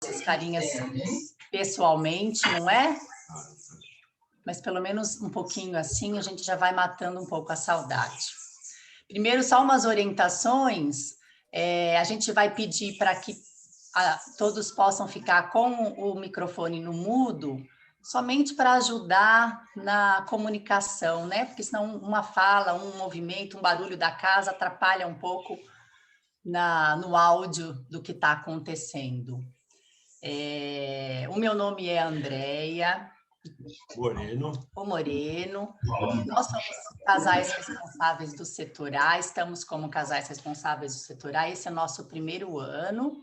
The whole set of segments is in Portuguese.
essas carinhas pessoalmente, não é? Mas pelo menos um pouquinho assim, a gente já vai matando um pouco a saudade. Primeiro, só umas orientações. A gente vai pedir para que todos possam ficar com o microfone no mudo, somente para ajudar na comunicação, né? Porque senão uma fala, um movimento, um barulho da casa atrapalha um pouco no áudio do que está acontecendo. O meu nome é Andréia Moreno. Nós somos casais responsáveis do setor A, estamos como casais responsáveis do setor A, esse é o nosso primeiro ano.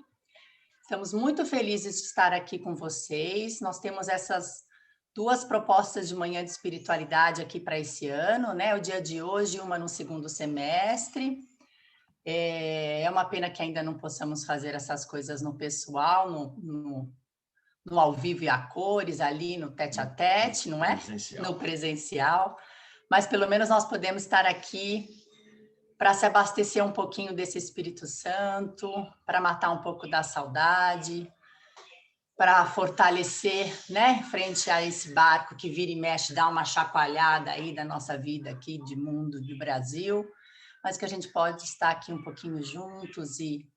Estamos muito felizes de estar aqui com vocês. Nós temos essas 2 propostas de manhã de espiritualidade aqui para esse ano, né? O dia de hoje e uma no segundo semestre. É uma pena que ainda não possamos fazer essas coisas no pessoal, no ao vivo e a cores, ali no tete-a-tete, não é? No presencial. Mas pelo menos nós podemos estar aqui para se abastecer um pouquinho desse Espírito Santo, para matar um pouco da saudade, para fortalecer, né, frente a esse barco que vira e mexe, dá uma chacoalhada aí da nossa vida aqui de mundo, de Brasil, mas que a gente pode estar aqui um pouquinho juntos e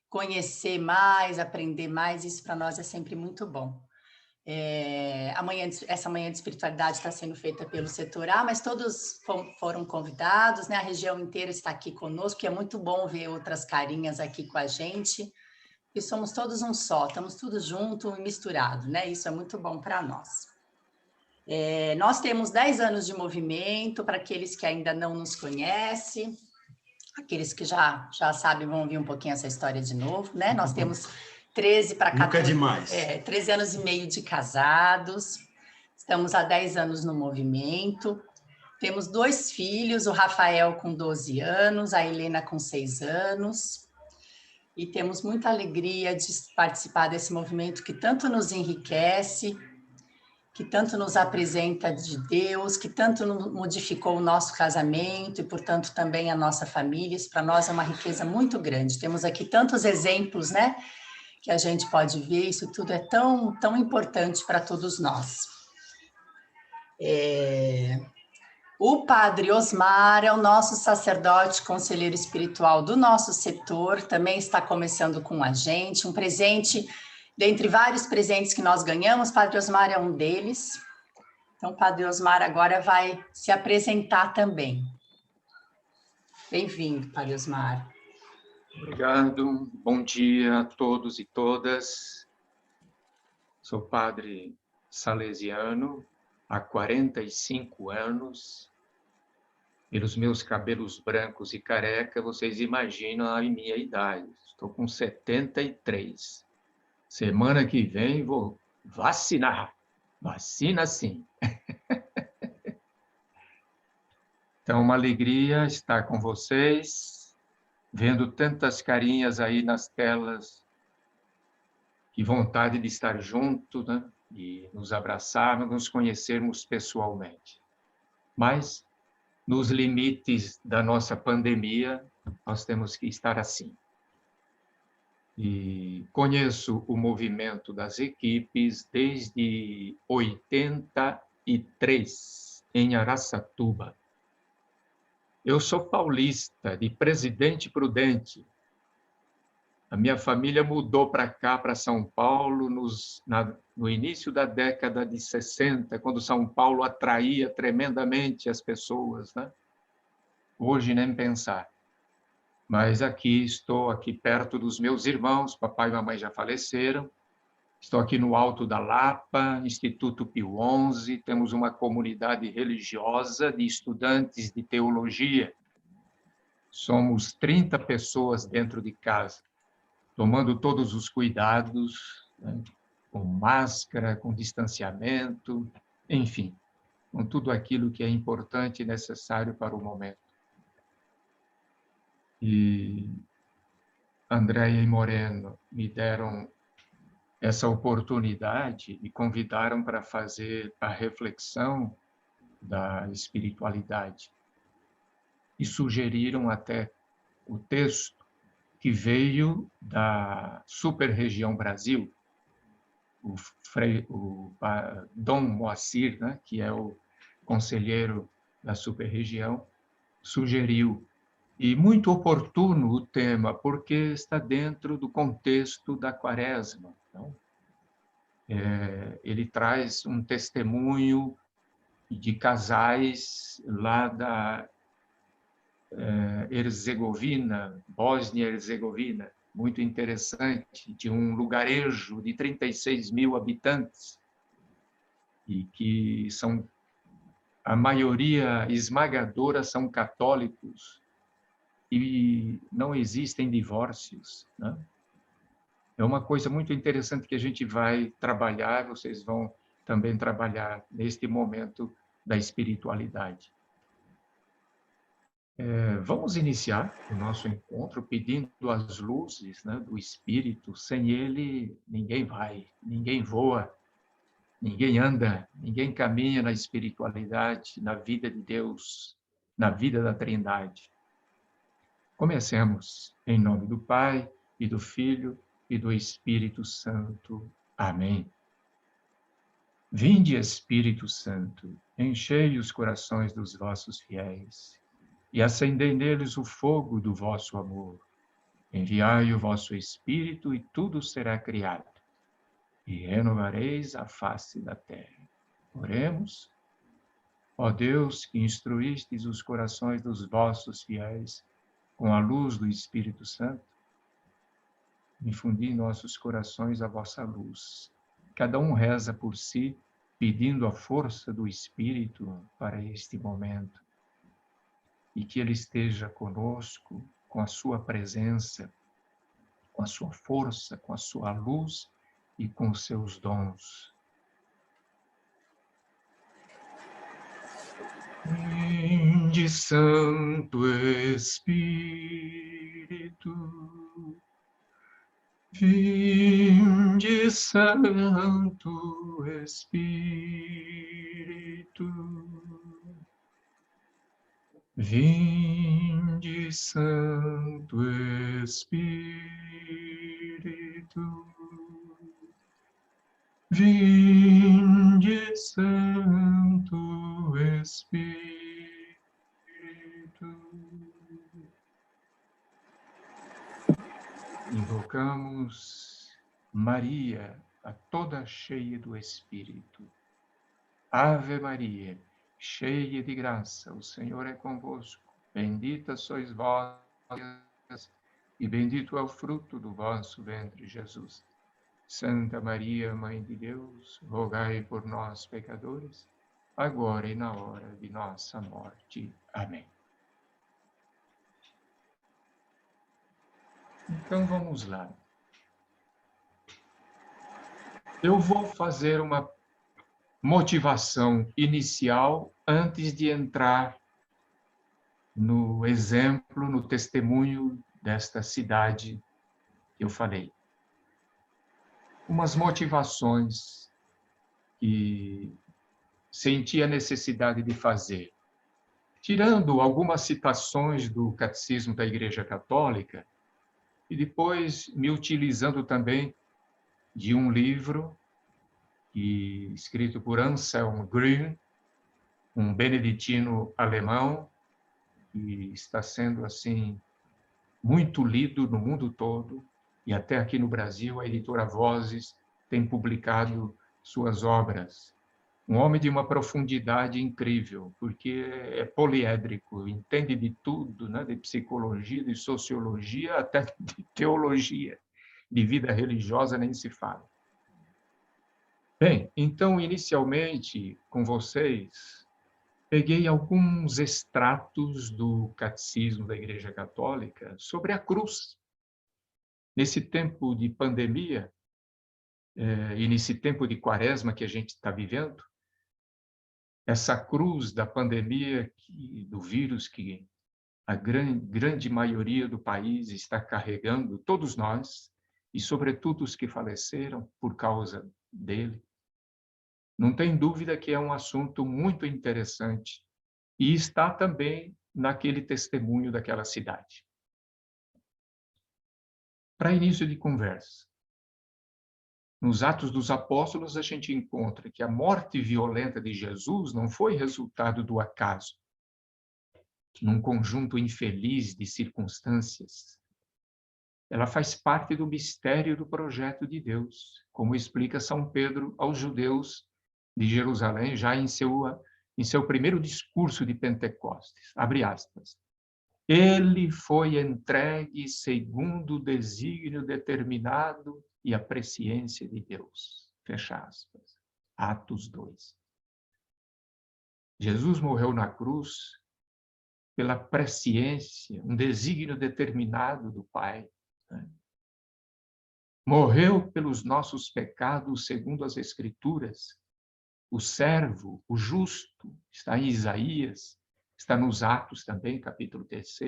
conhecer mais, aprender mais, isso para nós é sempre muito bom. Essa manhã de espiritualidade está sendo feita pelo setor A, mas todos foram convidados, né? A região inteira está aqui conosco, e é muito bom ver outras carinhas aqui com a gente, e somos todos um só, estamos todos juntos e misturados, né? Isso é muito bom para nós. Nós temos 10 anos de movimento, para aqueles que ainda não nos conhecem, aqueles que já sabem vão ouvir um pouquinho essa história de novo, né? Nós temos 13 para 14... Nunca é demais. 13 anos e meio de casados, estamos há 10 anos no movimento, temos 2 filhos, o Rafael com 12 anos, a Helena com 6 anos, e temos muita alegria de participar desse movimento que tanto nos enriquece, que tanto nos apresenta de Deus, que tanto modificou o nosso casamento e, portanto, também a nossa família. Isso para nós é uma riqueza muito grande. Temos aqui tantos exemplos, né, que a gente pode ver, isso tudo é tão, tão importante para todos nós. O Padre Osmar é o nosso sacerdote conselheiro espiritual do nosso setor, também está começando com a gente, um presente, dentre vários presentes que nós ganhamos, Padre Osmar é um deles. Então, o Padre Osmar agora vai se apresentar também. Bem-vindo, Padre Osmar. Obrigado, bom dia a todos e todas. Sou padre salesiano há 45 anos. Pelos meus cabelos brancos e careca, vocês imaginam a minha idade. Estou com 73. Semana que vem vou vacinar. Vacina sim. Então, uma alegria estar com vocês, vendo tantas carinhas aí nas telas. Que vontade de estar junto, né? E nos abraçarmos, nos conhecermos pessoalmente. Mas, nos limites da nossa pandemia, nós temos que estar assim. E conheço o movimento das equipes desde 83, em Araçatuba. Eu sou paulista, de Presidente Prudente. A minha família mudou para cá, para São Paulo, no início da década de 60, quando São Paulo atraía tremendamente as pessoas, né? Hoje nem pensar. Mas estou aqui perto dos meus irmãos, papai e mamãe já faleceram. Estou aqui no Alto da Lapa, Instituto Pio XI, temos uma comunidade religiosa de estudantes de teologia. Somos 30 pessoas dentro de casa, tomando todos os cuidados, né? Com máscara, com distanciamento, enfim, com tudo aquilo que é importante e necessário para o momento. E Andréia e Moreno me deram essa oportunidade e convidaram para fazer a reflexão da espiritualidade. E sugeriram até o texto que veio da Super-Região Brasil, Dom Moacir, né, que é o conselheiro da super-região, sugeriu. E muito oportuno o tema, porque está dentro do contexto da Quaresma. Então, ele traz um testemunho de casais lá da Herzegovina, Bósnia-Herzegovina, muito interessante, de um lugarejo de 36 mil habitantes, e que são, a maioria esmagadora são católicos, e não existem divórcios, né? É uma coisa muito interessante que a gente vai trabalhar, vocês vão também trabalhar neste momento da espiritualidade. Vamos iniciar o nosso encontro pedindo as luzes, né, do Espírito. Sem ele, ninguém vai, ninguém voa, ninguém anda, ninguém caminha na espiritualidade, na vida de Deus, na vida da Trindade. Comecemos em nome do Pai, e do Filho, e do Espírito Santo. Amém. Vinde, Espírito Santo, enchei os corações dos vossos fiéis, e acendei neles o fogo do vosso amor. Enviai o vosso Espírito, e tudo será criado, e renovareis a face da terra. Oremos. Ó Deus, que instruístes os corações dos vossos fiéis com a luz do Espírito Santo, infundi em nossos corações a vossa luz. Cada um reza por si, pedindo a força do Espírito para este momento. E que ele esteja conosco, com a sua presença, com a sua força, com a sua luz e com os seus dons. Vinde, Santo Espírito, vinde, Santo Espírito, vinde, Santo Espírito, vinde, Santo Espírito. Invocamos Maria, a toda cheia do Espírito. Ave Maria, cheia de graça, o Senhor é convosco. Bendita sois vós, e bendito é o fruto do vosso ventre, Jesus. Santa Maria, Mãe de Deus, rogai por nós, pecadores, agora e na hora de nossa morte. Amém. Então, vamos lá. Eu vou fazer uma motivação inicial antes de entrar no exemplo, no testemunho desta cidade que eu falei. Umas motivações que senti a necessidade de fazer. Tirando algumas citações do Catecismo da Igreja Católica, e depois me utilizando também de um livro escrito por Anselm Green, um beneditino alemão, que está sendo assim muito lido no mundo todo, e até aqui no Brasil a editora Vozes tem publicado suas obras. Um homem de uma profundidade incrível, porque é poliédrico, entende de tudo, né? De psicologia, de sociologia, até de teologia, de vida religiosa nem se fala. Bem, então, inicialmente, com vocês, peguei alguns extratos do Catecismo da Igreja Católica sobre a cruz. Nesse tempo de pandemia, e nesse tempo de quaresma que a gente está vivendo, essa cruz da pandemia, do vírus que a grande maioria do país está carregando, todos nós, e sobretudo os que faleceram por causa dele, não tem dúvida que é um assunto muito interessante e está também naquele testemunho daquela cidade. Para início de conversa, Nos Atos dos Apóstolos, a gente encontra que a morte violenta de Jesus não foi resultado do acaso, num conjunto infeliz de circunstâncias. Ela faz parte do mistério do projeto de Deus, como explica São Pedro aos judeus de Jerusalém, já em seu primeiro discurso de Pentecostes. Abre aspas. Ele foi entregue segundo o desígnio determinado e a presciência de Deus. Fecha aspas. Atos 2. Jesus morreu na cruz pela presciência, um desígnio determinado do Pai. Né? Morreu pelos nossos pecados, segundo as Escrituras. O servo, o justo, está em Isaías, está nos Atos também, capítulo 3.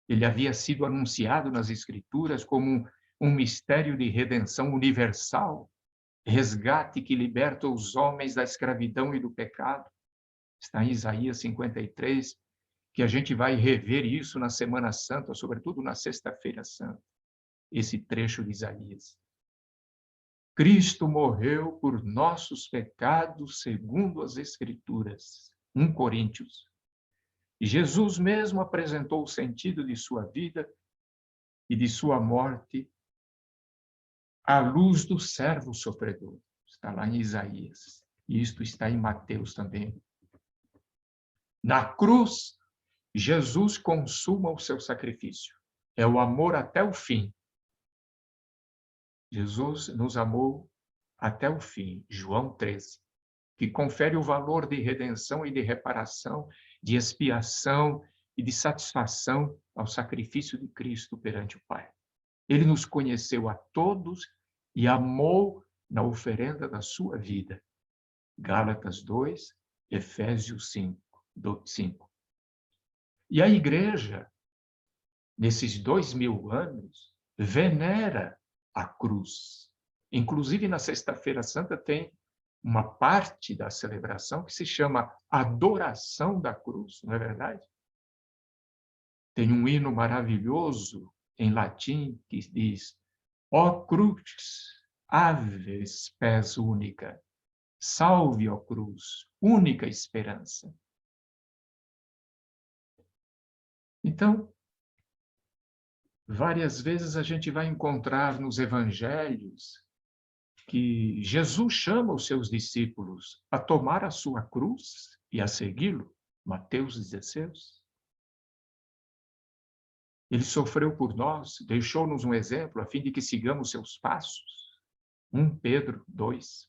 Ele havia sido anunciado nas Escrituras como um mistério de redenção universal, resgate que liberta os homens da escravidão e do pecado. Está em Isaías 53, que a gente vai rever isso na Semana Santa, sobretudo na Sexta-feira Santa, esse trecho de Isaías. Cristo morreu por nossos pecados segundo as Escrituras. 1 Coríntios. Jesus mesmo apresentou o sentido de sua vida e de sua morte à luz do servo sofredor. Está lá em Isaías. E isto está em Mateus também. Na cruz, Jesus consuma o seu sacrifício. É o amor até o fim. Jesus nos amou até o fim. João 13. Que confere o valor de redenção e de reparação, de expiação e de satisfação ao sacrifício de Cristo perante o Pai. Ele nos conheceu a todos e amou na oferenda da sua vida. Gálatas 2, Efésios 5. E a Igreja, nesses 2000 anos, venera a cruz. Inclusive, na Sexta-feira Santa tem uma parte da celebração que se chama Adoração da Cruz, não é verdade? Tem um hino maravilhoso em latim que diz: Ó crux, ave spes única, salve, ó cruz, única esperança. Então, várias vezes a gente vai encontrar nos evangelhos que Jesus chama os seus discípulos a tomar a sua cruz e a segui-lo. Mateus 16. Ele sofreu por nós, deixou-nos um exemplo a fim de que sigamos seus passos. 1 Pedro 2.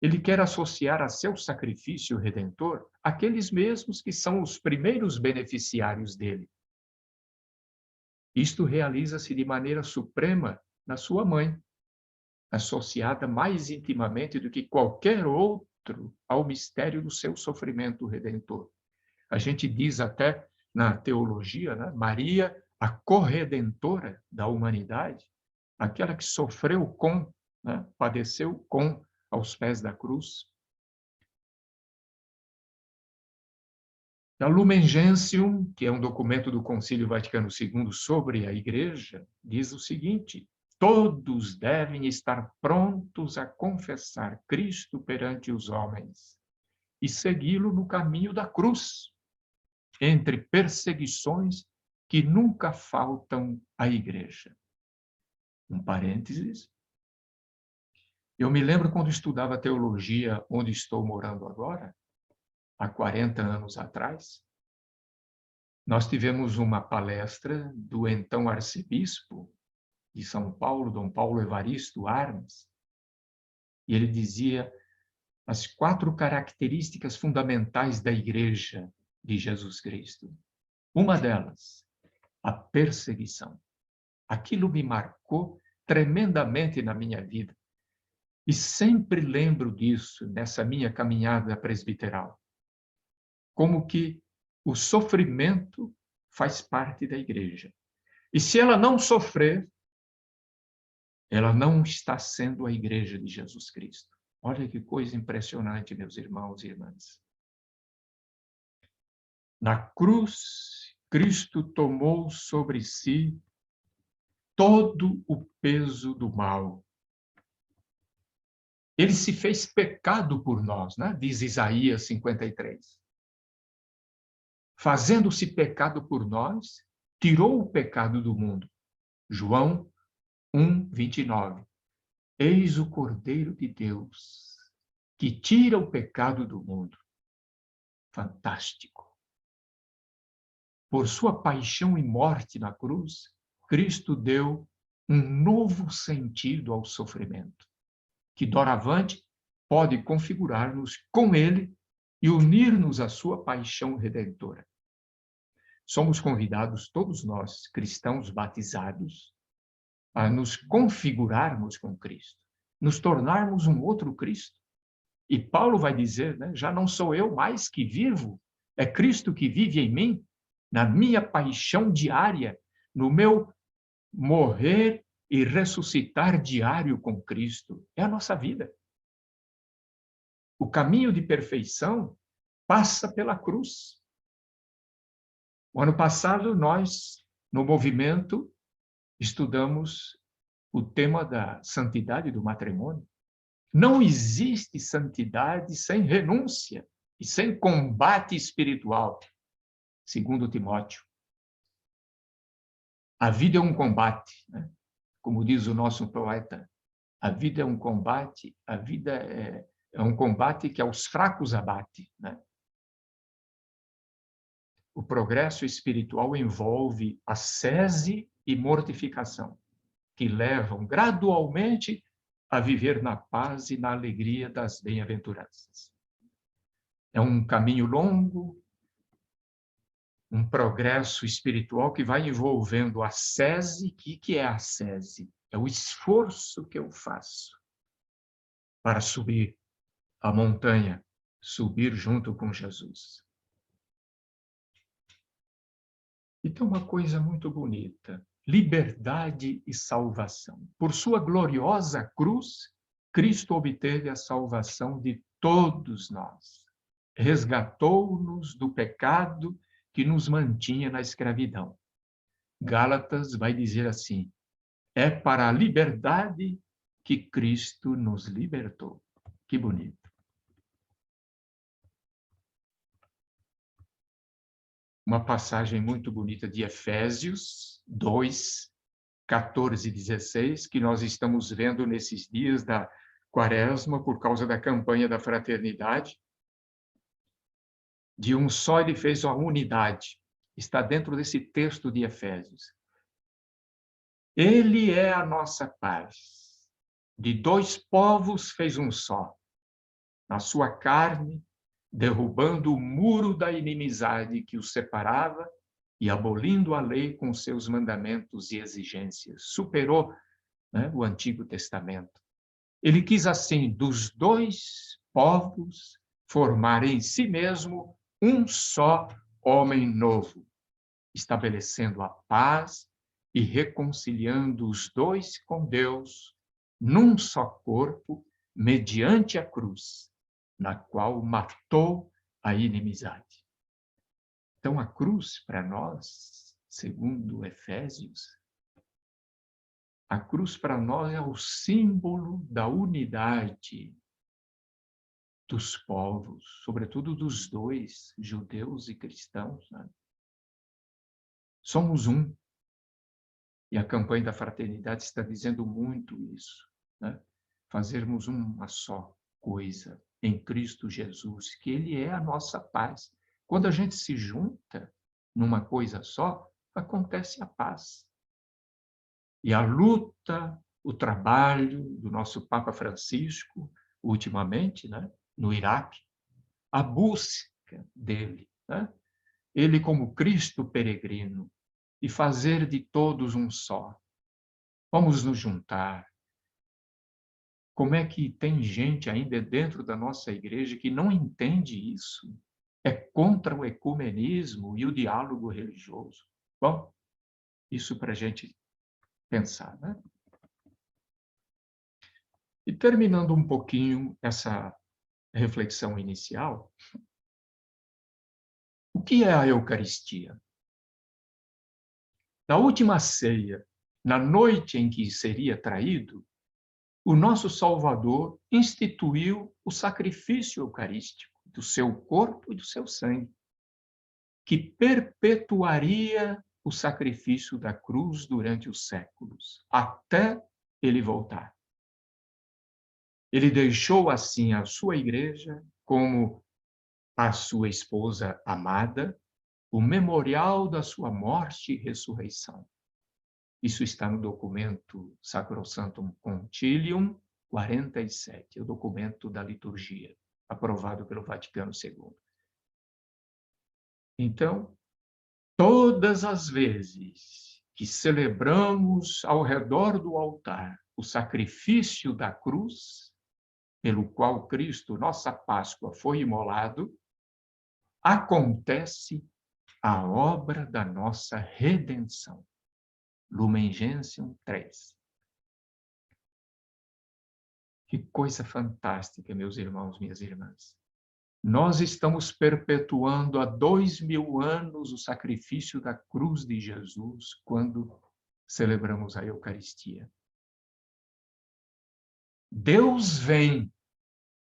Ele quer associar a seu sacrifício redentor aqueles mesmos que são os primeiros beneficiários dele. Isto realiza-se de maneira suprema na sua mãe, associada mais intimamente do que qualquer outro ao mistério do seu sofrimento redentor. A gente diz até na teologia, né? Maria, a corredentora da humanidade, aquela que sofreu com, né? Padeceu com, aos pés da cruz. A Lumen Gentium, que é um documento do Concílio Vaticano II sobre a Igreja, diz o seguinte: todos devem estar prontos a confessar Cristo perante os homens e segui-lo no caminho da cruz, entre perseguições que nunca faltam à Igreja. Um parênteses. Eu me lembro quando estudava teologia onde estou morando agora, há 40 anos atrás, nós tivemos uma palestra do então arcebispo de São Paulo, Dom Paulo Evaristo Arnes, e ele dizia as 4 características fundamentais da Igreja de Jesus Cristo. Uma delas, a perseguição. Aquilo me marcou tremendamente na minha vida. E sempre lembro disso nessa minha caminhada presbiteral. Como que o sofrimento faz parte da Igreja. E se ela não sofrer, ela não está sendo a Igreja de Jesus Cristo. Olha que coisa impressionante, meus irmãos e irmãs. Na cruz, Cristo tomou sobre si todo o peso do mal. Ele se fez pecado por nós, né? Diz Isaías 53. Fazendo-se pecado por nós, tirou o pecado do mundo. João 1, 29. Eis o Cordeiro de Deus, que tira o pecado do mundo. Fantástico. Por sua paixão e morte na cruz, Cristo deu um novo sentido ao sofrimento, que doravante pode configurar-nos com Ele e unir-nos à sua paixão redentora. Somos convidados, todos nós, cristãos batizados, a nos configurarmos com Cristo, nos tornarmos um outro Cristo. E Paulo vai dizer, né, já não sou eu mais que vivo, é Cristo que vive em mim, na minha paixão diária, no meu morrer e ressuscitar diário com Cristo. É a nossa vida. O caminho de perfeição passa pela cruz. O ano passado, nós, no movimento, estudamos o tema da santidade do matrimônio. Não existe santidade sem renúncia e sem combate espiritual, segundo Timóteo. A vida é um combate, né? Como diz o nosso poeta, a vida é um combate, a vida é um combate que aos fracos abate, né? O progresso espiritual envolve ascese e mortificação, que levam gradualmente a viver na paz e na alegria das bem-aventuranças. É um caminho longo, um progresso espiritual que vai envolvendo a ascese. O que é a ascese? É o esforço que eu faço para subir a montanha, subir junto com Jesus. E tem uma coisa muito bonita: liberdade e salvação. Por sua gloriosa cruz, Cristo obteve a salvação de todos nós. Resgatou-nos do pecado que nos mantinha na escravidão. Gálatas vai dizer assim: é para a liberdade que Cristo nos libertou. Que bonito. Uma passagem muito bonita de Efésios 2, 14 e 16, que nós estamos vendo nesses dias da Quaresma, por causa da campanha da fraternidade. De um só ele fez a unidade. Está dentro desse texto de Efésios. Ele é a nossa paz. De dois povos fez um só. Na sua carne, derrubando o muro da inimizade que os separava e abolindo a lei com seus mandamentos e exigências. Superou, né, o Antigo Testamento. Ele quis, assim, dos dois povos, formar em si mesmo um só homem novo, estabelecendo a paz e reconciliando os dois com Deus num só corpo, mediante a cruz, na qual matou a inimizade. Então, a cruz, para nós, segundo Efésios, a cruz para nós é o símbolo da unidade dos povos, sobretudo dos dois, judeus e cristãos, né? Somos um. E a campanha da fraternidade está dizendo muito isso, né? Fazermos uma só coisa em Cristo Jesus, que Ele é a nossa paz. Quando a gente se junta numa coisa só, acontece a paz. E a luta, o trabalho do nosso Papa Francisco, ultimamente, né, no Iraque, a busca dele, né? Ele como Cristo peregrino, e fazer de todos um só. Vamos nos juntar. Como é que tem gente ainda dentro da nossa igreja que não entende isso? É contra o ecumenismo e o diálogo religioso. Bom, isso para a gente pensar, né? E terminando um pouquinho essa reflexão inicial, o que é a Eucaristia? Na última ceia, na noite em que seria traído, o nosso Salvador instituiu o sacrifício eucarístico do seu corpo e do seu sangue, que perpetuaria o sacrifício da cruz durante os séculos, até ele voltar. Ele deixou assim a sua igreja como a sua esposa amada, o memorial da sua morte e ressurreição. Isso está no documento Sacrosanctum Concilium 47, o documento da liturgia, aprovado pelo Vaticano II. Então, todas as vezes que celebramos ao redor do altar o sacrifício da cruz, pelo qual Cristo, nossa Páscoa, foi imolado, acontece a obra da nossa redenção. Lumen Gentium 3. Que coisa fantástica, meus irmãos, minhas irmãs. Nós estamos perpetuando há 2000 anos o sacrifício da cruz de Jesus quando celebramos a Eucaristia. Deus vem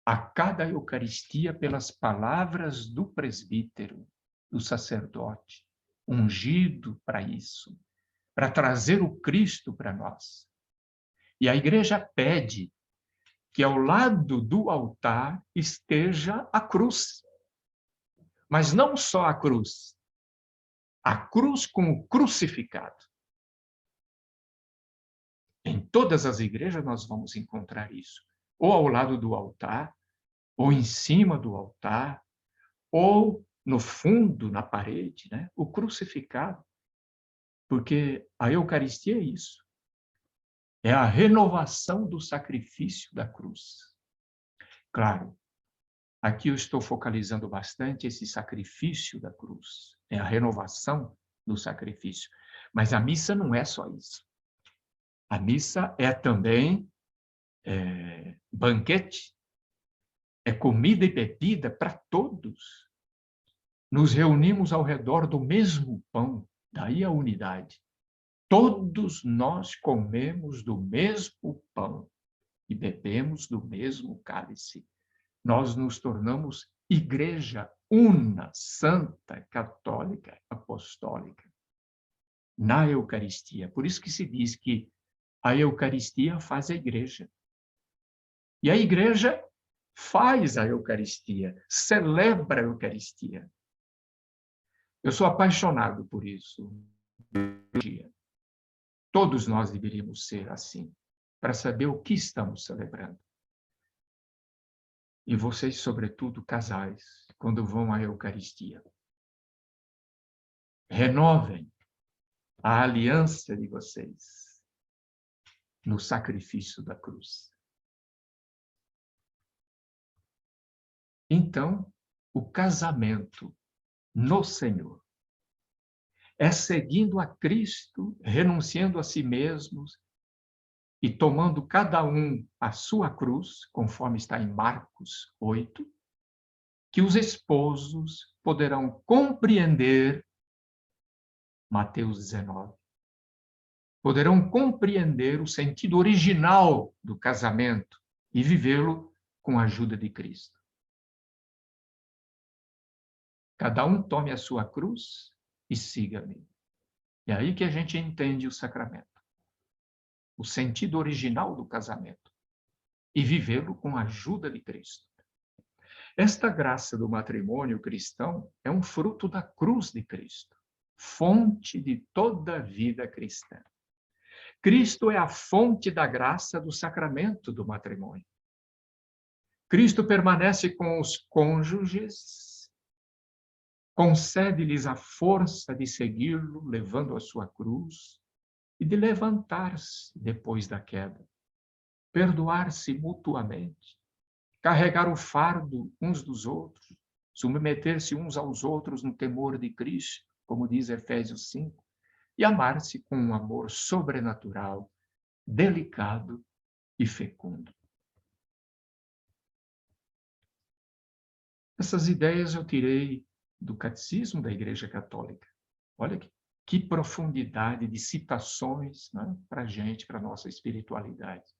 a cada Eucaristia pelas palavras do presbítero, do sacerdote, ungido para isso, para trazer o Cristo para nós. E a igreja pede que ao lado do altar esteja a cruz. Mas não só a cruz como crucificado. Em todas as igrejas nós vamos encontrar isso. Ou ao lado do altar, ou em cima do altar, ou no fundo, na parede, né? O crucificado. Porque a Eucaristia é isso. É a renovação do sacrifício da cruz. Claro, aqui eu estou focalizando bastante esse sacrifício da cruz. É a renovação do sacrifício. Mas a missa não é só isso. A missa é também banquete, é comida e bebida para todos. Nos reunimos ao redor do mesmo pão, daí a unidade. Todos nós comemos do mesmo pão e bebemos do mesmo cálice. Nós nos tornamos igreja una, santa, católica, apostólica, na Eucaristia. Por isso que se diz que a Eucaristia faz a igreja. E a igreja faz a Eucaristia, celebra a Eucaristia. Eu sou apaixonado por isso. Todos nós deveríamos ser assim, para saber o que estamos celebrando. E vocês, sobretudo, casais, quando vão à Eucaristia, renovem a aliança de vocês no sacrifício da cruz. Então, o casamento no Senhor é seguindo a Cristo, renunciando a si mesmos e tomando cada um a sua cruz, conforme está em Marcos 8, que os esposos poderão compreender Mateus 19. Poderão compreender o sentido original do casamento e vivê-lo com a ajuda de Cristo. Cada um tome a sua cruz e siga-me. É aí que a gente entende o sacramento. O sentido original do casamento. E vivê-lo com a ajuda de Cristo. Esta graça do matrimônio cristão é um fruto da cruz de Cristo, fonte de toda a vida cristã. Cristo é a fonte da graça do sacramento do matrimônio. Cristo permanece com os cônjuges, concede-lhes a força de segui-lo, levando a sua cruz, e de levantar-se depois da queda, perdoar-se mutuamente, carregar o fardo uns dos outros, submeter-se uns aos outros no temor de Cristo, como diz Efésios 5, e amar-se com um amor sobrenatural, delicado e fecundo. Essas ideias eu tirei do Catecismo da Igreja Católica. Olha que profundidade de citações, né, para a gente, para a nossa espiritualidade.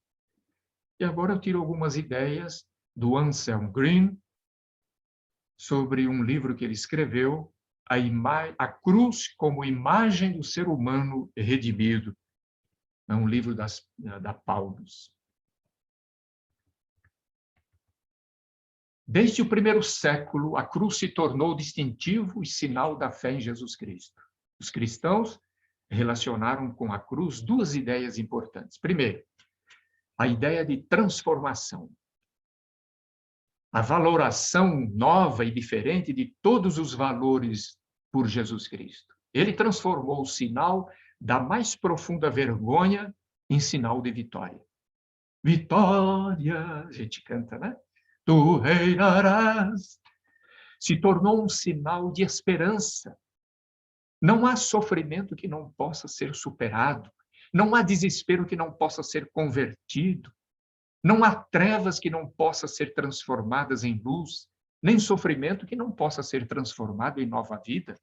E agora eu tiro algumas ideias do Anselm Green sobre um livro que ele escreveu, A Cruz como Imagem do Ser Humano Redimido. É um livro da Paulus. Desde o primeiro século, a cruz se tornou distintivo e sinal da fé em Jesus Cristo. Os cristãos relacionaram com a cruz duas ideias importantes. Primeiro, a ideia de transformação. A valoração nova e diferente de todos os valores por Jesus Cristo. Ele transformou o sinal da mais profunda vergonha em sinal de vitória. Vitória, a gente canta, né? Tu reinarás. Se tornou um sinal de esperança. Não há sofrimento que não possa ser superado. Não há desespero que não possa ser convertido. Não há trevas que não possa ser transformadas em luz, nem sofrimento que não possa ser transformado em nova vida.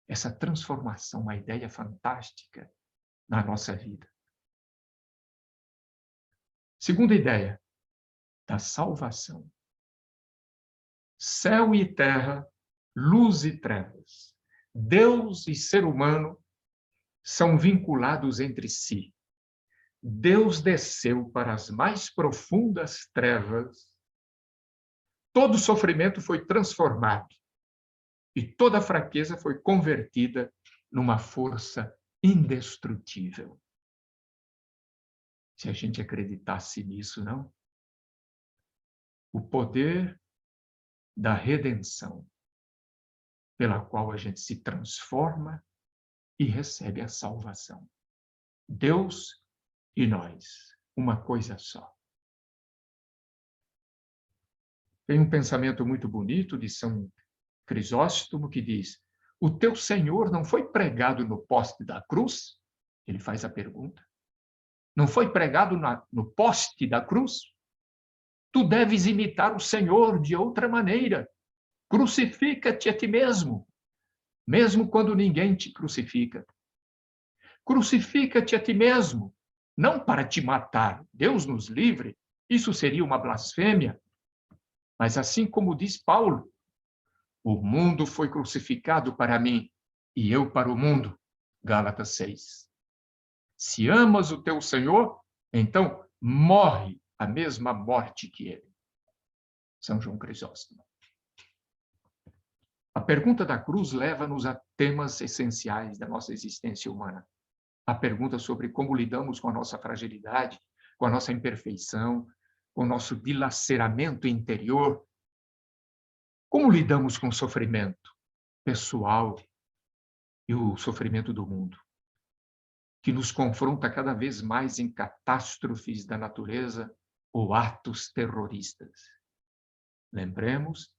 Essa transformação, uma ideia fantástica na nossa vida. Segunda ideia, da salvação. Céu e terra, luz e trevas. Deus e ser humano são vinculados entre si. Deus desceu para as mais profundas trevas. Todo sofrimento foi transformado e toda fraqueza foi convertida numa força indestrutível. Se a gente acreditasse nisso, não? O poder da redenção, pela qual a gente se transforma e recebe a salvação. Deus e nós, uma coisa só. Tem um pensamento muito bonito de São Crisóstomo que diz: o teu Senhor não foi pregado no poste da cruz? Ele faz a pergunta. Não foi pregado no poste da cruz? Tu deves imitar o Senhor de outra maneira. Crucifica-te a ti mesmo, mesmo quando ninguém te crucifica. Crucifica-te a ti mesmo, não para te matar. Deus nos livre, isso seria uma blasfêmia. Mas assim como diz Paulo, o mundo foi crucificado para mim e eu para o mundo. Gálatas 6. Se amas o teu Senhor, então morre a mesma morte que ele. São João Crisóstomo. A pergunta da cruz leva-nos a temas essenciais da nossa existência humana. A pergunta sobre como lidamos com a nossa fragilidade, com a nossa imperfeição, com o nosso dilaceramento interior. Como lidamos com o sofrimento pessoal e o sofrimento do mundo, que nos confronta cada vez mais em catástrofes da natureza ou atos terroristas. Lembremos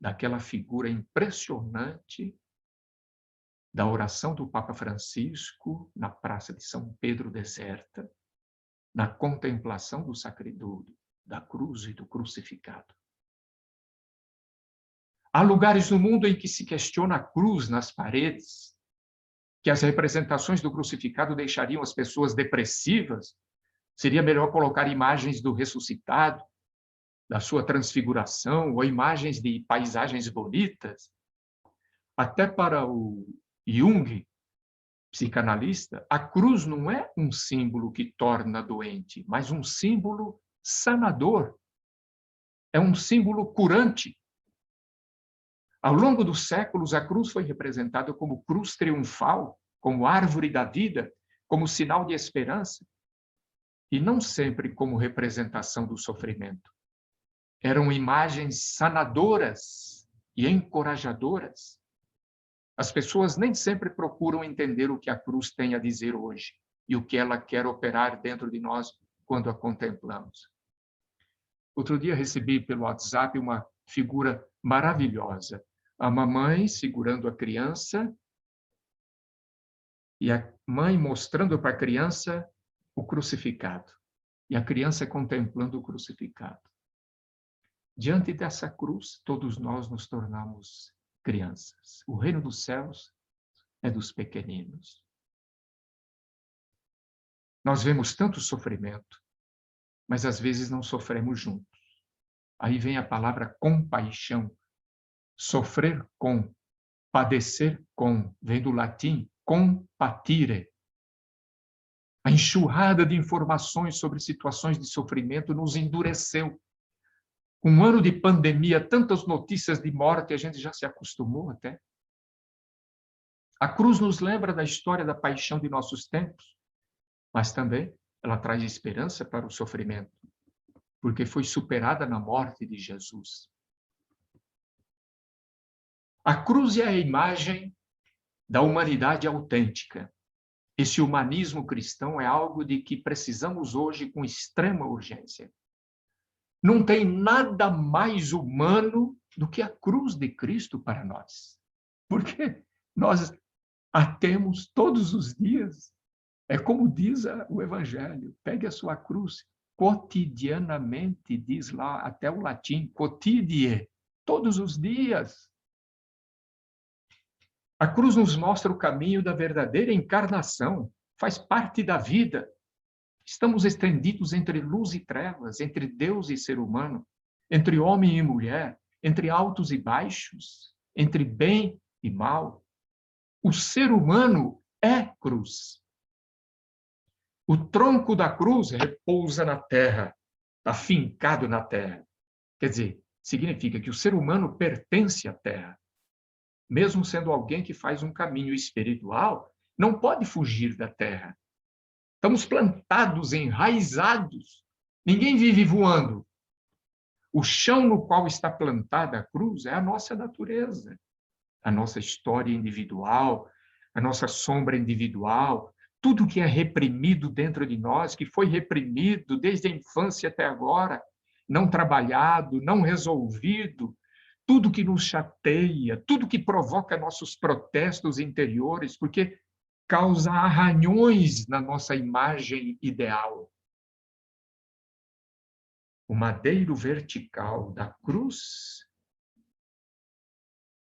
daquela figura impressionante da oração do Papa Francisco na Praça de São Pedro deserta, na contemplação do sacreduro, da cruz e do crucificado. Há lugares no mundo em que se questiona a cruz nas paredes, que as representações do crucificado deixariam as pessoas depressivas. Seria melhor colocar imagens do ressuscitado, da sua transfiguração, ou imagens de paisagens bonitas. Até para o Jung, psicanalista, a cruz não é um símbolo que torna doente, mas um símbolo sanador. É um símbolo curante. Ao longo dos séculos, a cruz foi representada como cruz triunfal, como árvore da vida, como sinal de esperança, e não sempre como representação do sofrimento. Eram imagens sanadoras e encorajadoras. As pessoas nem sempre procuram entender o que a cruz tem a dizer hoje e o que ela quer operar dentro de nós quando a contemplamos. Outro dia recebi pelo WhatsApp uma figura maravilhosa. A mamãe segurando a criança e a mãe mostrando para a criança o crucificado. E a criança contemplando o crucificado. Diante dessa cruz, todos nós nos tornamos crianças. O reino dos céus é dos pequeninos. Nós vemos tanto sofrimento, mas às vezes não sofremos juntos. Aí vem a palavra compaixão. Sofrer com, padecer com, vem do latim compatire. A enxurrada de informações sobre situações de sofrimento nos endureceu. Um ano de pandemia, tantas notícias de morte, a gente já se acostumou até. A cruz nos lembra da história da paixão de nossos tempos, mas também ela traz esperança para o sofrimento, porque foi superada na morte de Jesus. A cruz é a imagem da humanidade autêntica. Esse humanismo cristão é algo de que precisamos hoje com extrema urgência. Não tem nada mais humano do que a cruz de Cristo para nós. Porque nós a temos todos os dias. É como diz o Evangelho, pegue a sua cruz cotidianamente, diz lá até o latim, quotidie, todos os dias. A cruz nos mostra o caminho da verdadeira encarnação, faz parte da vida. Estamos estendidos entre luz e trevas, entre Deus e ser humano, entre homem e mulher, entre altos e baixos, entre bem e mal. O ser humano é cruz. O tronco da cruz repousa na terra, está fincado na terra. Quer dizer, significa que o ser humano pertence à terra. Mesmo sendo alguém que faz um caminho espiritual, não pode fugir da terra. Estamos plantados, enraizados. Ninguém vive voando. O chão no qual está plantada a cruz é a nossa natureza, a nossa história individual, a nossa sombra individual, tudo que é reprimido dentro de nós, que foi reprimido desde a infância até agora, não trabalhado, não resolvido, tudo que nos chateia, tudo que provoca nossos protestos interiores, porque causa arranhões na nossa imagem ideal. O madeiro vertical da cruz,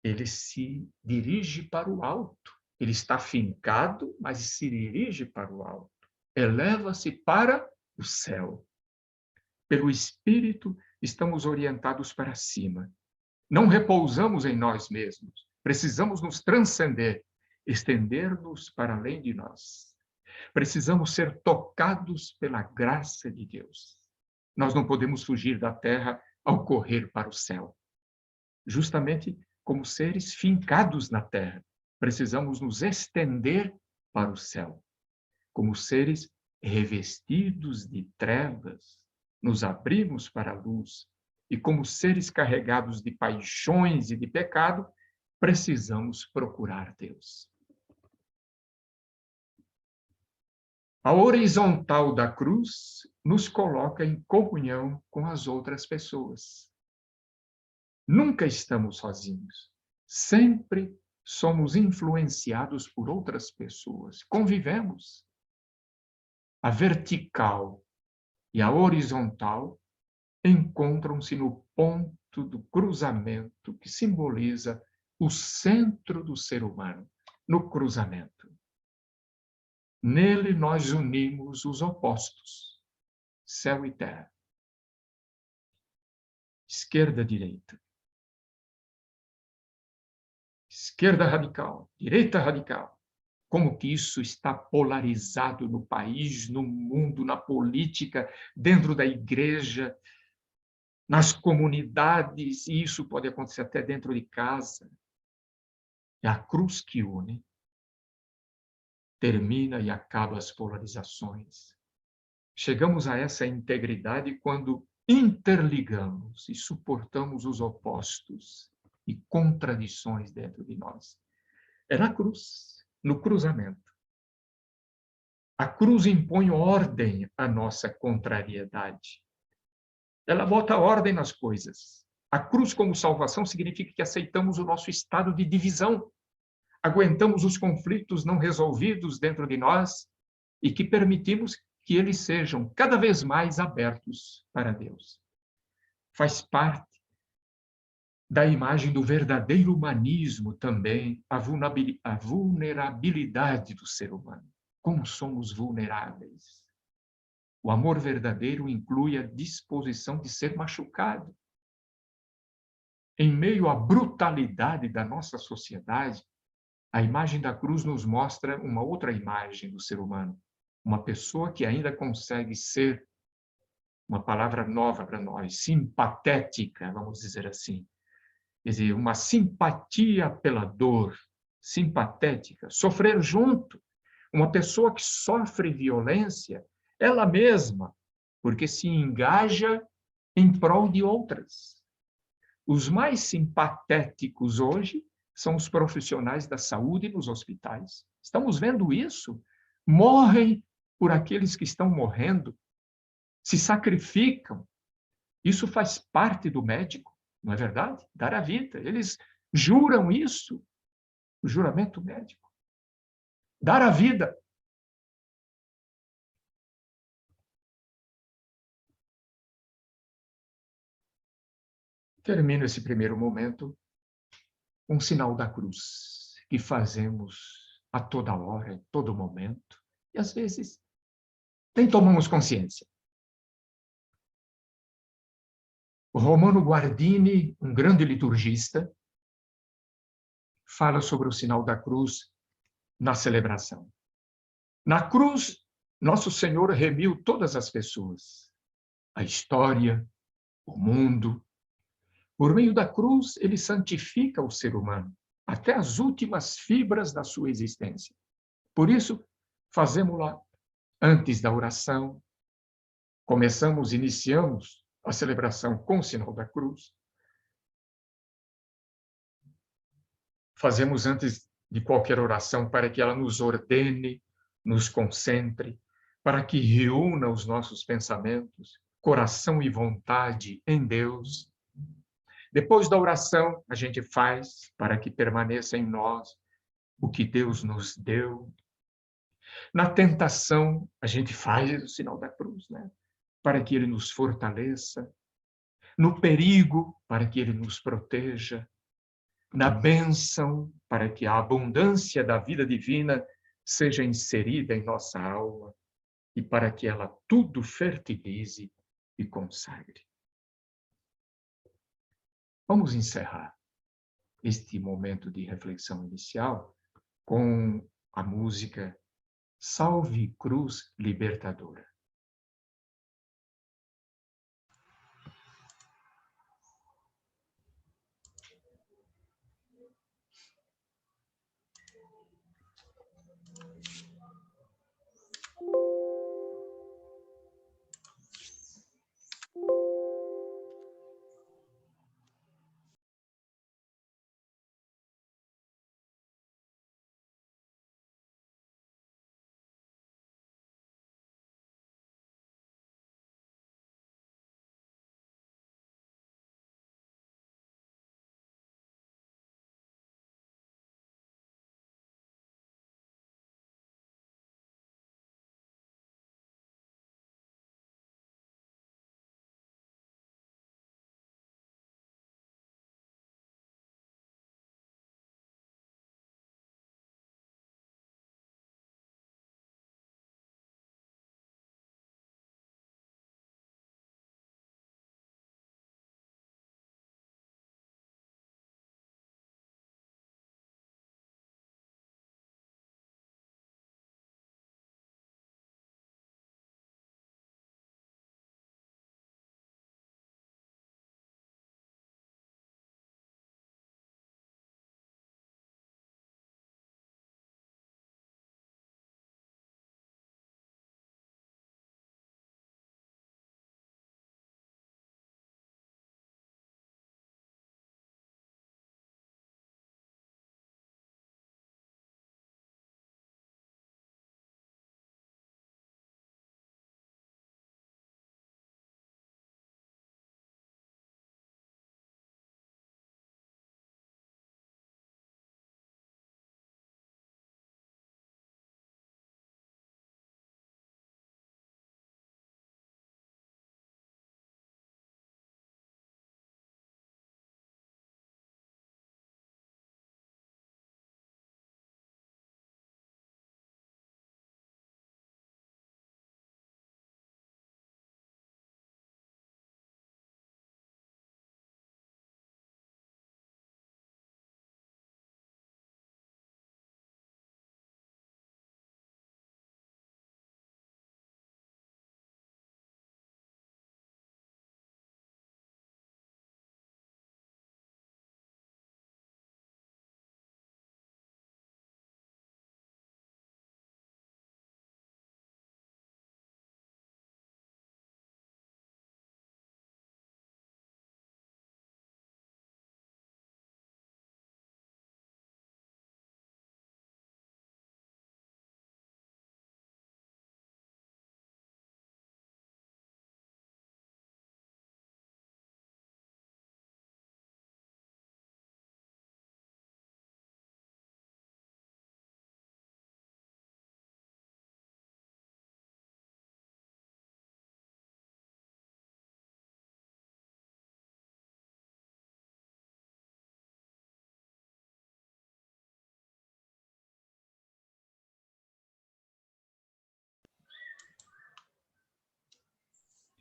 ele se dirige para o alto. Ele está fincado, mas se dirige para o alto. Eleva-se para o céu. Pelo Espírito, estamos orientados para cima. Não repousamos em nós mesmos. Precisamos nos transcender, estender-nos para além de nós. Precisamos ser tocados pela graça de Deus. Nós não podemos fugir da terra ao correr para o céu. Justamente como seres fincados na terra, precisamos nos estender para o céu. Como seres revestidos de trevas, nos abrimos para a luz. E como seres carregados de paixões e de pecado, precisamos procurar Deus. A horizontal da cruz nos coloca em comunhão com as outras pessoas. Nunca estamos sozinhos. Sempre somos influenciados por outras pessoas. Convivemos. A vertical e a horizontal encontram-se no ponto do cruzamento que simboliza o centro do ser humano, no cruzamento. Nele nós unimos os opostos, céu e terra. Esquerda, direita. Esquerda radical, direita radical. Como que isso está polarizado no país, no mundo, na política, dentro da igreja, nas comunidades, e isso pode acontecer até dentro de casa. É a cruz que une, termina e acaba as polarizações. Chegamos a essa integridade quando interligamos e suportamos os opostos e contradições dentro de nós. É na cruz, no cruzamento. A cruz impõe ordem à nossa contrariedade. Ela bota ordem nas coisas. A cruz como salvação significa que aceitamos o nosso estado de divisão, aguentamos os conflitos não resolvidos dentro de nós e que permitimos que eles sejam cada vez mais abertos para Deus. Faz parte da imagem do verdadeiro humanismo também a vulnerabilidade do ser humano. Como somos vulneráveis. O amor verdadeiro inclui a disposição de ser machucado. Em meio à brutalidade da nossa sociedade, a imagem da cruz nos mostra uma outra imagem do ser humano. Uma pessoa que ainda consegue ser, uma palavra nova para nós, simpatética, vamos dizer assim. Quer dizer, uma simpatia pela dor, simpatética, sofrer junto. Uma pessoa que sofre violência, ela mesma, porque se engaja em prol de outras. Os mais simpatéticos hoje são os profissionais da saúde nos hospitais. Estamos vendo isso. Morrem por aqueles que estão morrendo, se sacrificam. Isso faz parte do médico, não é verdade? Dar a vida. Eles juram isso, o juramento médico. Dar a vida. Termino esse primeiro momento com um sinal da cruz, que fazemos a toda hora, em todo momento, e às vezes nem tomamos consciência. O Romano Guardini, um grande liturgista, fala sobre o sinal da cruz na celebração. Na cruz, nosso Senhor remiu todas as pessoas, a história, o mundo. Por meio da cruz, ele santifica o ser humano, até as últimas fibras da sua existência. Por isso, fazemos-la antes da oração, iniciamos a celebração com o sinal da cruz. Fazemos antes de qualquer oração para que ela nos ordene, nos concentre, para que reúna os nossos pensamentos, coração e vontade em Deus. Depois da oração, a gente faz para que permaneça em nós o que Deus nos deu. Na tentação, a gente faz o sinal da cruz, né? Para que ele nos fortaleça. No perigo, para que ele nos proteja. Na bênção, para que a abundância da vida divina seja inserida em nossa alma e para que ela tudo fertilize e consagre. Vamos encerrar este momento de reflexão inicial com a música Salve Cruz Libertadora.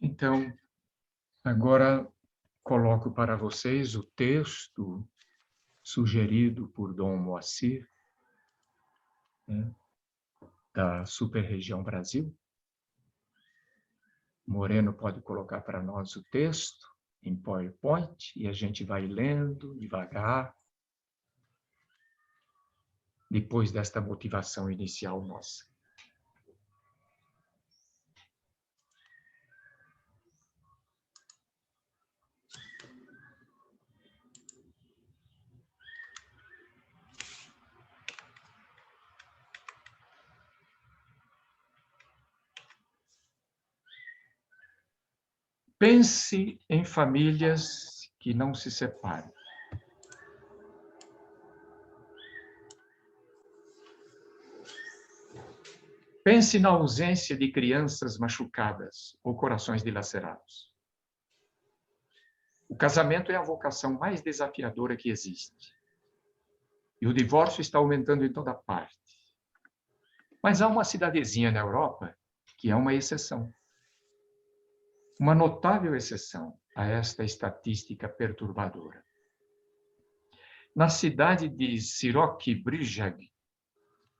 Então, agora coloco para vocês o texto sugerido por Dom Moacir, né, da Super-Região Brasil. Moreno pode colocar para nós o texto em PowerPoint e a gente vai lendo devagar, depois desta motivação inicial nossa. Pense em famílias que não se separam. Pense na ausência de crianças machucadas ou corações dilacerados. O casamento é a vocação mais desafiadora que existe. E o divórcio está aumentando em toda parte. Mas há uma cidadezinha na Europa que é uma exceção. Uma notável exceção a esta estatística perturbadora. Na cidade de Siroki-Brijeg,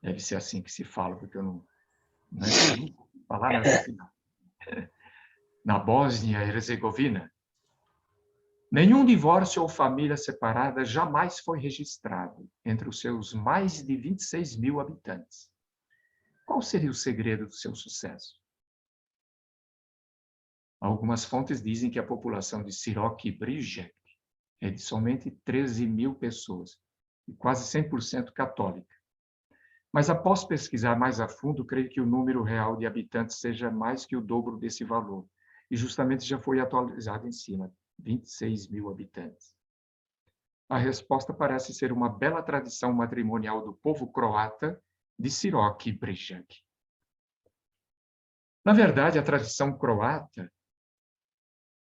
deve ser assim que se fala, porque eu não é falar assim, na Bósnia e Herzegovina, nenhum divórcio ou família separada jamais foi registrado entre os seus mais de 26 mil habitantes. Qual seria o segredo do seu sucesso? Algumas fontes dizem que a população de Siroki-Brijeg é de somente 13 mil pessoas, e quase 100% católica. Mas após pesquisar mais a fundo, creio que o número real de habitantes seja mais que o dobro desse valor. E justamente já foi atualizado em cima, 26 mil habitantes. A resposta parece ser uma bela tradição matrimonial do povo croata de Siroki-Brijeg. Na verdade, a tradição croata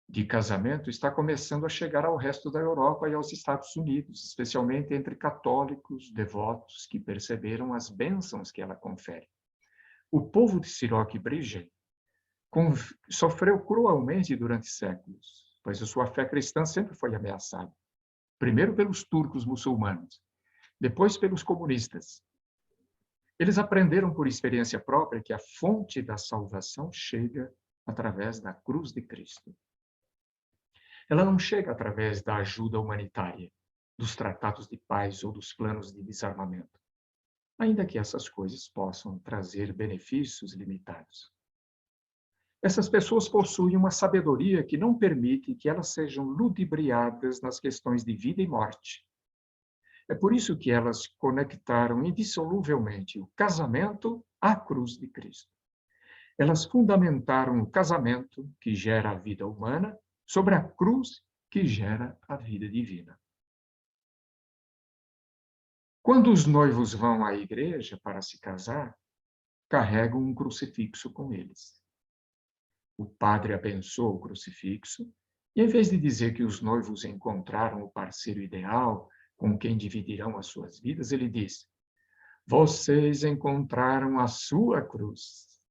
de casamento está começando a chegar ao resto da Europa e aos Estados Unidos, especialmente entre católicos devotos que perceberam as bênçãos que ela confere. O povo de Siroki-Brijeg sofreu cruelmente durante séculos, pois a sua fé cristã sempre foi ameaçada. Primeiro pelos turcos muçulmanos, depois pelos comunistas. Eles aprenderam por experiência própria que a fonte da salvação chega através da cruz de Cristo. Ela não chega através da ajuda humanitária, dos tratados de paz ou dos planos de desarmamento, ainda que essas coisas possam trazer benefícios limitados. Essas pessoas possuem uma sabedoria que não permite que elas sejam ludibriadas nas questões de vida e morte. É por isso que elas conectaram indissoluvelmente o casamento à cruz de Cristo. Elas fundamentaram o casamento, que gera a vida humana, sobre a cruz que gera a vida divina. Quando os noivos vão à igreja para se casar, carregam um crucifixo com eles. O padre abençoa o crucifixo e, em vez de dizer que os noivos encontraram o parceiro ideal com quem dividirão as suas vidas, ele diz: vocês encontraram a sua cruz.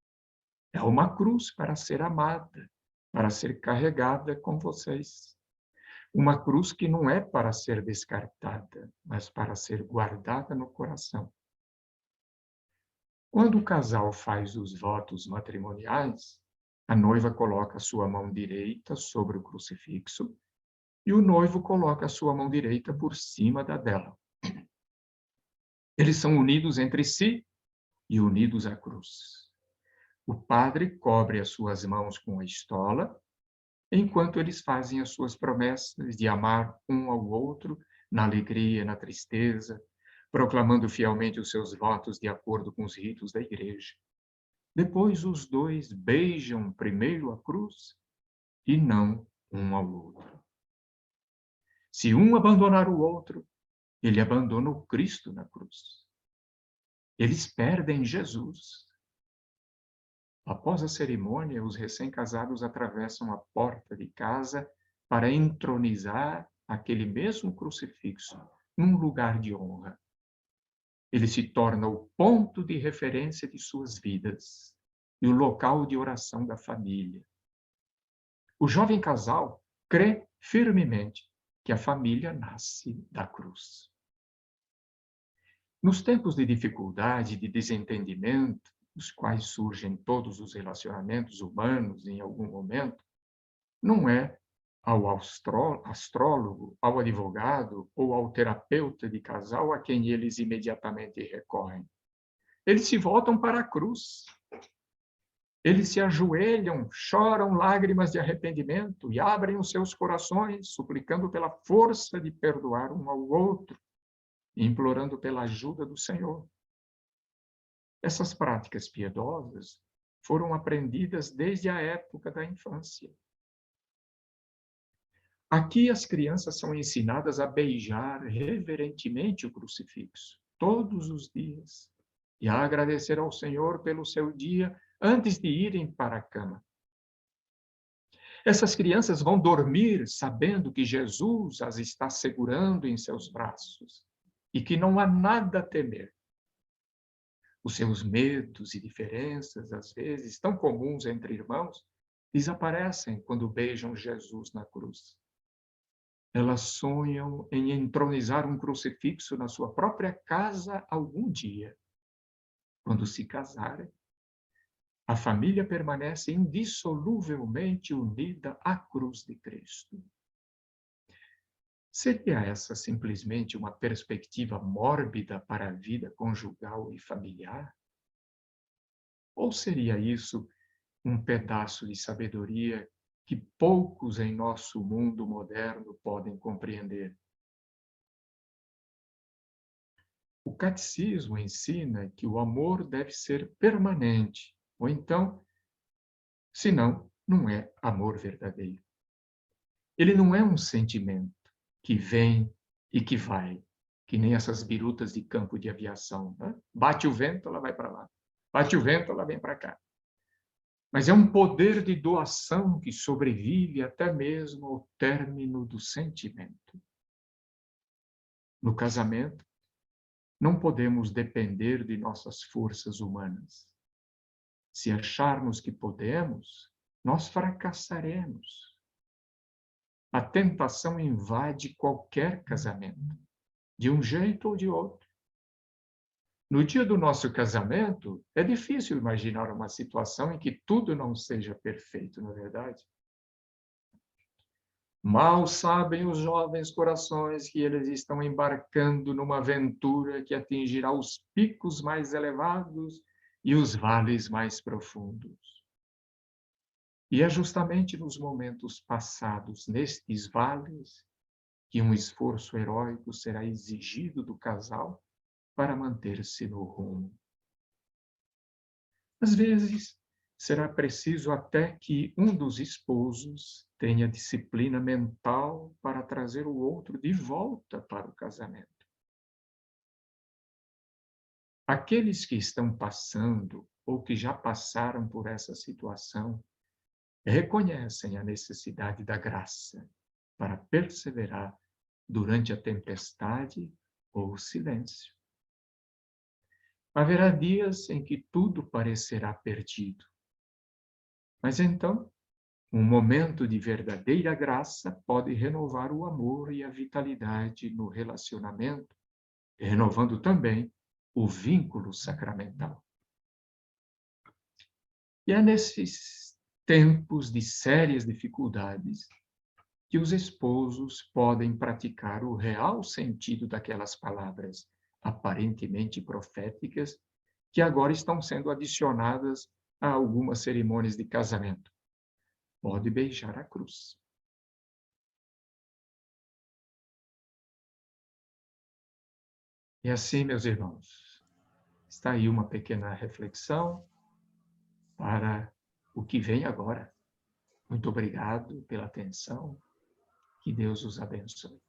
É uma cruz para ser amada, para ser carregada com vocês. Uma cruz que não é para ser descartada, mas para ser guardada no coração. Quando o casal faz os votos matrimoniais, a noiva coloca a sua mão direita sobre o crucifixo e o noivo coloca a sua mão direita por cima da dela. Eles são unidos entre si e unidos à cruz. O padre cobre as suas mãos com a estola, enquanto eles fazem as suas promessas de amar um ao outro na alegria e na tristeza, proclamando fielmente os seus votos de acordo com os ritos da igreja. Depois os dois beijam primeiro a cruz e não um ao outro. Se um abandonar o outro, ele abandona o Cristo na cruz. Eles perdem Jesus. Após a cerimônia, os recém-casados atravessam a porta de casa para entronizar aquele mesmo crucifixo num lugar de honra. Ele se torna o ponto de referência de suas vidas e o local de oração da família. o jovem casal crê firmemente que a família nasce da cruz. Nos tempos de dificuldade, de desentendimento, dos quais surgem todos os relacionamentos humanos em algum momento, não é ao astrólogo, ao advogado ou ao terapeuta de casal a quem eles imediatamente recorrem. Eles se voltam para a cruz. Eles se ajoelham, choram lágrimas de arrependimento e abrem os seus corações, suplicando pela força de perdoar um ao outro, e implorando pela ajuda do Senhor. Essas práticas piedosas foram aprendidas desde a época da infância. Aqui as crianças são ensinadas a beijar reverentemente o crucifixo, todos os dias, e a agradecer ao Senhor pelo seu dia antes de irem para a cama. Essas crianças vão dormir sabendo que Jesus as está segurando em seus braços e que não há nada a temer. Os seus medos e diferenças, às vezes, tão comuns entre irmãos, desaparecem quando beijam Jesus na cruz. Elas sonham em entronizar um crucifixo na sua própria casa algum dia. Quando se casarem, a família permanece indissoluvelmente unida à cruz de Cristo. Seria essa simplesmente uma perspectiva mórbida para a vida conjugal e familiar? Ou seria isso um pedaço de sabedoria que poucos em nosso mundo moderno podem compreender? O catecismo ensina que o amor deve ser permanente, ou então, senão, não é amor verdadeiro. Ele não é um sentimento que vem e que vai, que nem essas birutas de campo de aviação, né? Bate o vento, ela vai para lá. Bate o vento, ela vem para cá. Mas é um poder de doação que sobrevive até mesmo ao término do sentimento. No casamento, não podemos depender de nossas forças humanas. Se acharmos que podemos, nós fracassaremos. A tentação invade qualquer casamento, de um jeito ou de outro. No dia do nosso casamento, é difícil imaginar uma situação em que tudo não seja perfeito, não é verdade? Mal sabem os jovens corações que eles estão embarcando numa aventura que atingirá os picos mais elevados e os vales mais profundos. E é justamente nos momentos passados nestes vales que um esforço heróico será exigido do casal para manter-se no rumo. Às vezes, será preciso até que um dos esposos tenha disciplina mental para trazer o outro de volta para o casamento. Aqueles que estão passando ou que já passaram por essa situação reconhecem a necessidade da graça para perseverar durante a tempestade ou o silêncio. Haverá dias em que tudo parecerá perdido. Mas então, um momento de verdadeira graça pode renovar o amor e a vitalidade no relacionamento, renovando também o vínculo sacramental. E é nesses tempos de sérias dificuldades que os esposos podem praticar o real sentido daquelas palavras aparentemente proféticas que agora estão sendo adicionadas a algumas cerimônias de casamento. Pode beijar a cruz. E assim, meus irmãos, está aí uma pequena reflexão para o que vem agora. Muito obrigado pela atenção. Que Deus os abençoe.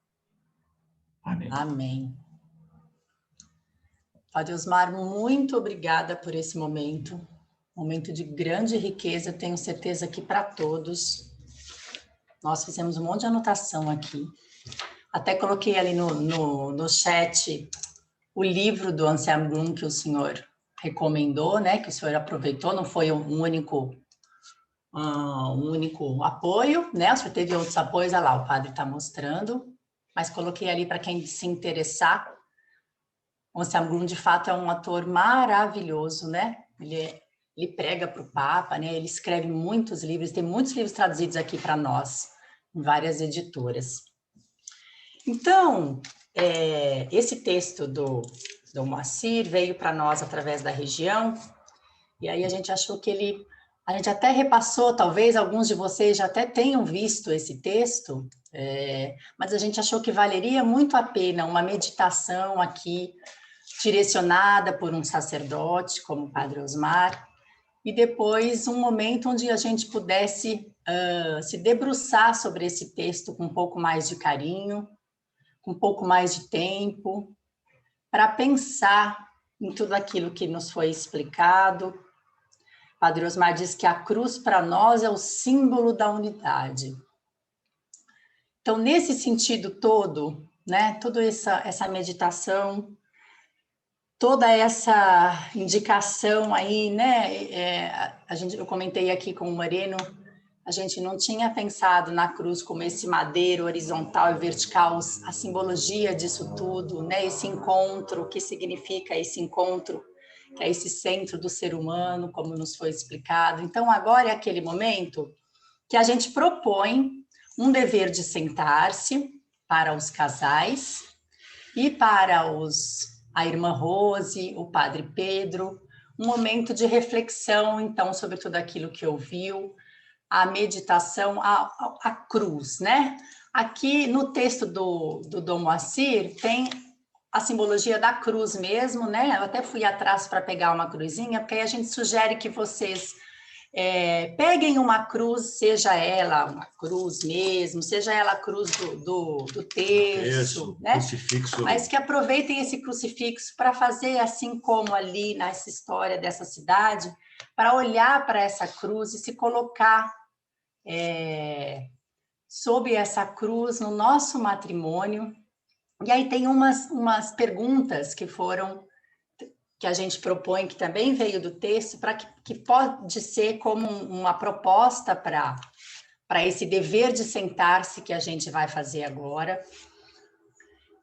Amém. Amém. Padre Osmar, muito obrigada por esse momento de grande riqueza, tenho certeza que para todos. Nós fizemos um monte de anotação aqui. Até coloquei ali no chat o livro do Anselmo Grun que o senhor recomendou, né? Que o senhor aproveitou, não foi um um único apoio, né? O senhor teve outros apoios, olha lá, o padre está mostrando, mas coloquei ali para quem se interessar. O Anselmo Grun, de fato, é um ator maravilhoso, né? Ele prega para o Papa, né? Ele escreve muitos livros, tem muitos livros traduzidos aqui para nós, em várias editoras. Então, esse texto do Moacir veio para nós através da região, e aí a gente achou que a gente até repassou, talvez alguns de vocês já até tenham visto esse texto, mas a gente achou que valeria muito a pena uma meditação aqui, direcionada por um sacerdote, como o Padre Osmar, e depois um momento onde a gente pudesse se debruçar sobre esse texto com um pouco mais de carinho, com um pouco mais de tempo, para pensar em tudo aquilo que nos foi explicado. Padre Osmar diz que a cruz para nós é o símbolo da unidade. Então, nesse sentido todo, né, toda essa meditação, toda essa indicação aí, né, eu comentei aqui com o Moreno, a gente não tinha pensado na cruz como esse madeiro horizontal e vertical, a simbologia disso tudo, né, esse encontro, o que significa esse encontro, que é esse centro do ser humano, como nos foi explicado. Então, agora é aquele momento que a gente propõe um dever de sentar-se para os casais e para a irmã Rose, o padre Pedro, um momento de reflexão, então, sobre tudo aquilo que ouviu, a meditação, a cruz, né? Aqui no texto do Dom Moacir tem a simbologia da cruz mesmo, né? Eu até fui atrás para pegar uma cruzinha, porque aí a gente sugere que vocês peguem uma cruz, seja ela uma cruz mesmo, seja ela a cruz do terço, né? Crucifixo. Mas que aproveitem esse crucifixo para fazer assim como ali nessa história dessa cidade, para olhar para essa cruz e se colocar sob essa cruz no nosso matrimônio. E aí tem umas perguntas que a gente propõe, que também veio do texto, que pode ser como uma proposta para esse dever de sentar-se que a gente vai fazer agora.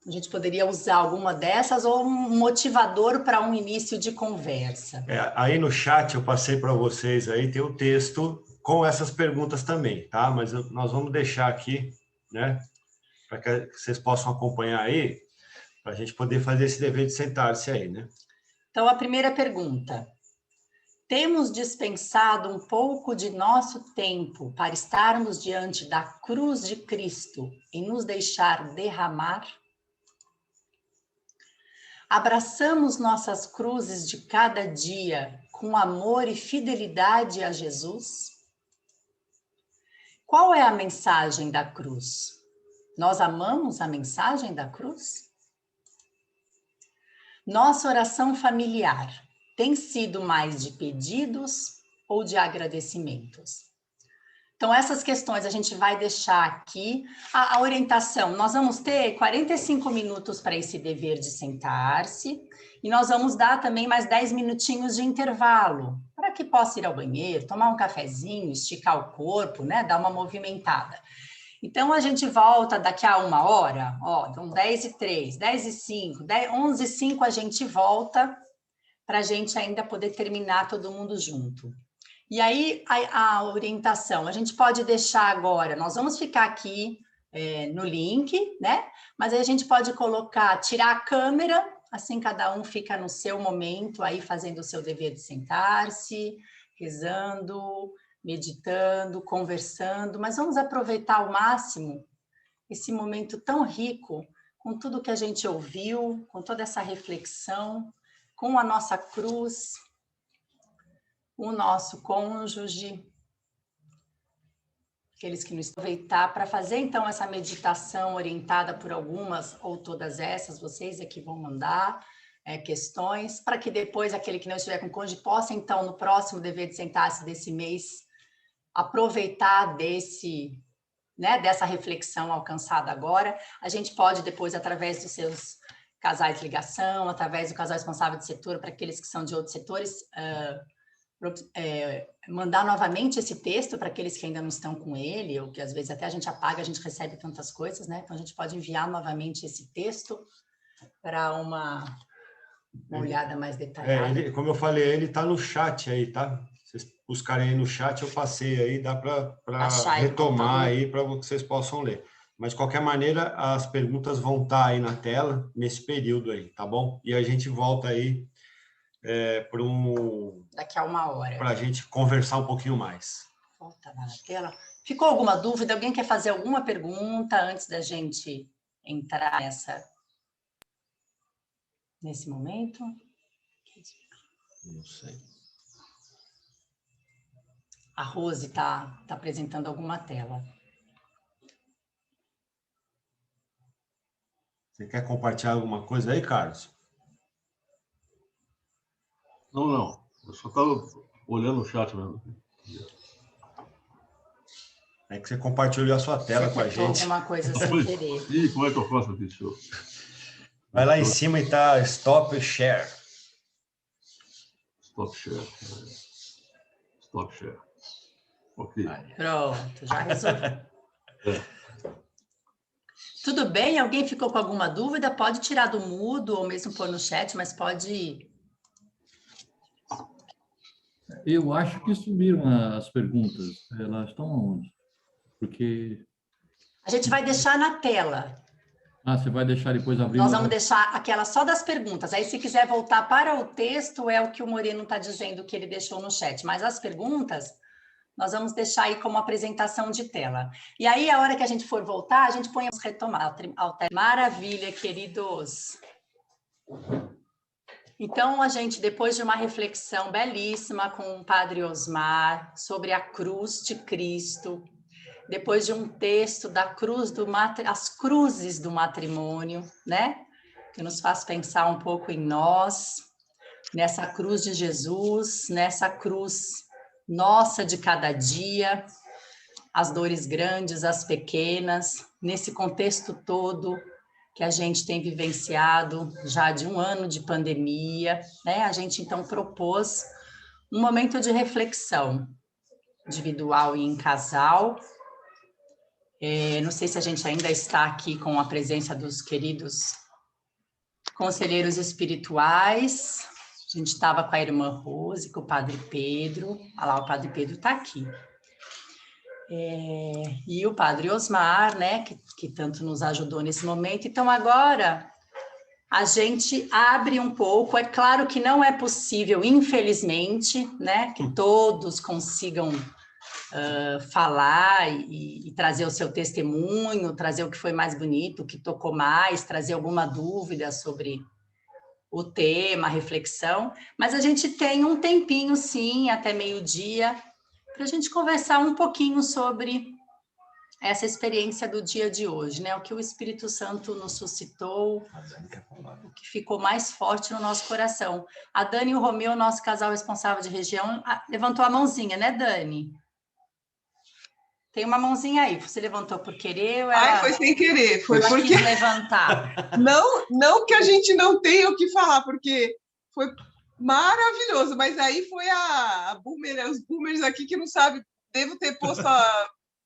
A gente poderia usar alguma dessas ou um motivador para um início de conversa. Aí no chat eu passei para vocês, aí tem o texto com essas perguntas também, tá? Mas nós vamos deixar aqui, né? Para que vocês possam acompanhar aí, para a gente poder fazer esse dever de sentar-se aí, né? Então, a primeira pergunta. Temos dispensado um pouco de nosso tempo para estarmos diante da cruz de Cristo e nos deixar derramar? Abraçamos nossas cruzes de cada dia com amor e fidelidade a Jesus? Qual é a mensagem da cruz? Nós amamos a mensagem da cruz? Nossa oração familiar tem sido mais de pedidos ou de agradecimentos? Então, essas questões a gente vai deixar aqui. A orientação, nós vamos ter 45 minutos para esse dever de sentar-se e nós vamos dar também mais 10 minutinhos de intervalo, para que possa ir ao banheiro, tomar um cafezinho, esticar o corpo, né, dar uma movimentada. Então, a gente volta daqui a 1 hora, então 10h03, 10h05, 11h05 a gente volta para a gente ainda poder terminar todo mundo junto. E aí, a orientação, a gente pode deixar agora, nós vamos ficar aqui no link, né? Mas aí a gente pode tirar a câmera, assim cada um fica no seu momento, aí fazendo o seu dever de sentar-se, rezando, meditando, conversando, mas vamos aproveitar ao máximo esse momento tão rico, com tudo que a gente ouviu, com toda essa reflexão, com a nossa cruz, o nosso cônjuge, aqueles que nos aproveitar para fazer então essa meditação orientada por algumas ou todas essas, vocês é que vão mandar questões, para que depois aquele que não estiver com cônjuge possa então no próximo dever de sentar-se desse mês aproveitar dessa reflexão alcançada agora. A gente pode depois, através dos seus casais de ligação, através do casal responsável de setor, para aqueles que são de outros setores, mandar novamente esse texto para aqueles que ainda não estão com ele, ou que às vezes até a gente apaga, a gente recebe tantas coisas, né? Então a gente pode enviar novamente esse texto para uma olhada mais detalhada. Como eu falei, ele está no chat aí, tá? Vocês buscarem aí no chat, eu passei aí, dá para retomar aí para que vocês possam ler. Mas, de qualquer maneira, as perguntas vão estar aí na tela, nesse período aí, tá bom? E a gente volta aí daqui a 1 hora. Para a gente conversar um pouquinho mais. Volta lá na tela. Ficou alguma dúvida? Alguém quer fazer alguma pergunta antes da gente entrar nesse momento? Não sei. A Rose está apresentando alguma tela. Você quer compartilhar alguma coisa aí, Carlos? Não. Eu só estava olhando o chat mesmo. É que você compartilhou a sua tela com a gente. Alguma coisa sem querer. Ih, como é que eu faço aqui? Vai lá em cima e tá Stop Share. Stop Share. Stop Share. Ok. Pronto, já resolvi. Tudo bem? Alguém ficou com alguma dúvida? Pode tirar do mudo ou mesmo pôr no chat, mas pode... Eu acho que subiram as perguntas. Elas estão onde? Porque... A gente vai deixar na tela. Você vai deixar depois abrir? Nós vamos deixar aquela só das perguntas. Aí, se quiser voltar para o texto, é o que o Moreno está dizendo que ele deixou no chat. Mas as perguntas, nós vamos deixar aí como apresentação de tela. E aí, a hora que a gente for voltar, a gente põe os retomar. Maravilha, queridos! Então, a gente, depois de uma reflexão belíssima com o Padre Osmar sobre a cruz de Cristo, depois de um texto da cruz as cruzes do matrimônio, né? Que nos faz pensar um pouco em nós, nessa cruz de Jesus, nessa cruz nossa de cada dia, as dores grandes, as pequenas, nesse contexto todo que a gente tem vivenciado já de 1 ano de pandemia, né? A gente, então, propôs um momento de reflexão individual e em casal. Não sei se a gente ainda está aqui com a presença dos queridos conselheiros espirituais. A gente estava com a irmã Rose, com o Padre Pedro. Olha lá, o Padre Pedro está aqui. E o Padre Osmar, né, que tanto nos ajudou nesse momento. Então, agora, a gente abre um pouco. É claro que não é possível, infelizmente, né, que todos consigam falar e trazer o seu testemunho, trazer o que foi mais bonito, o que tocou mais, trazer alguma dúvida sobre o tema, a reflexão, mas a gente tem um tempinho, sim, até meio-dia, para a gente conversar um pouquinho sobre essa experiência do dia de hoje, né? O que o Espírito Santo nos suscitou, o que ficou mais forte no nosso coração. A Dani e o Romeu, nosso casal responsável de região, levantou a mãozinha, né, Dani? Tem uma mãozinha aí. Você levantou por querer? Ou ela... foi sem querer. Foi ela porque... quis levantar. Não que a gente não tenha o que falar, porque foi maravilhoso. Mas aí foi os boomers aqui que não sabem. Devo ter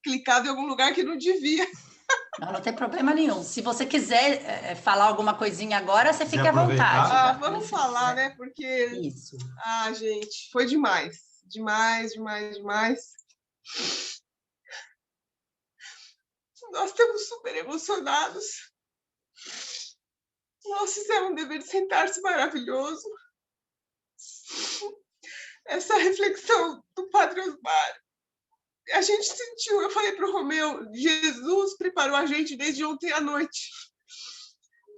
clicado em algum lugar que não devia. Não tem problema nenhum. Se você quiser falar alguma coisinha agora, você fica à vontade. Vamos falar, né? Porque... Isso. Gente, foi demais. Demais. Nós estamos super emocionados. Nós fizemos um dever de sentar-se maravilhoso. Essa reflexão do Padre Osmar. A gente sentiu, eu falei para o Romeu, Jesus preparou a gente desde ontem à noite.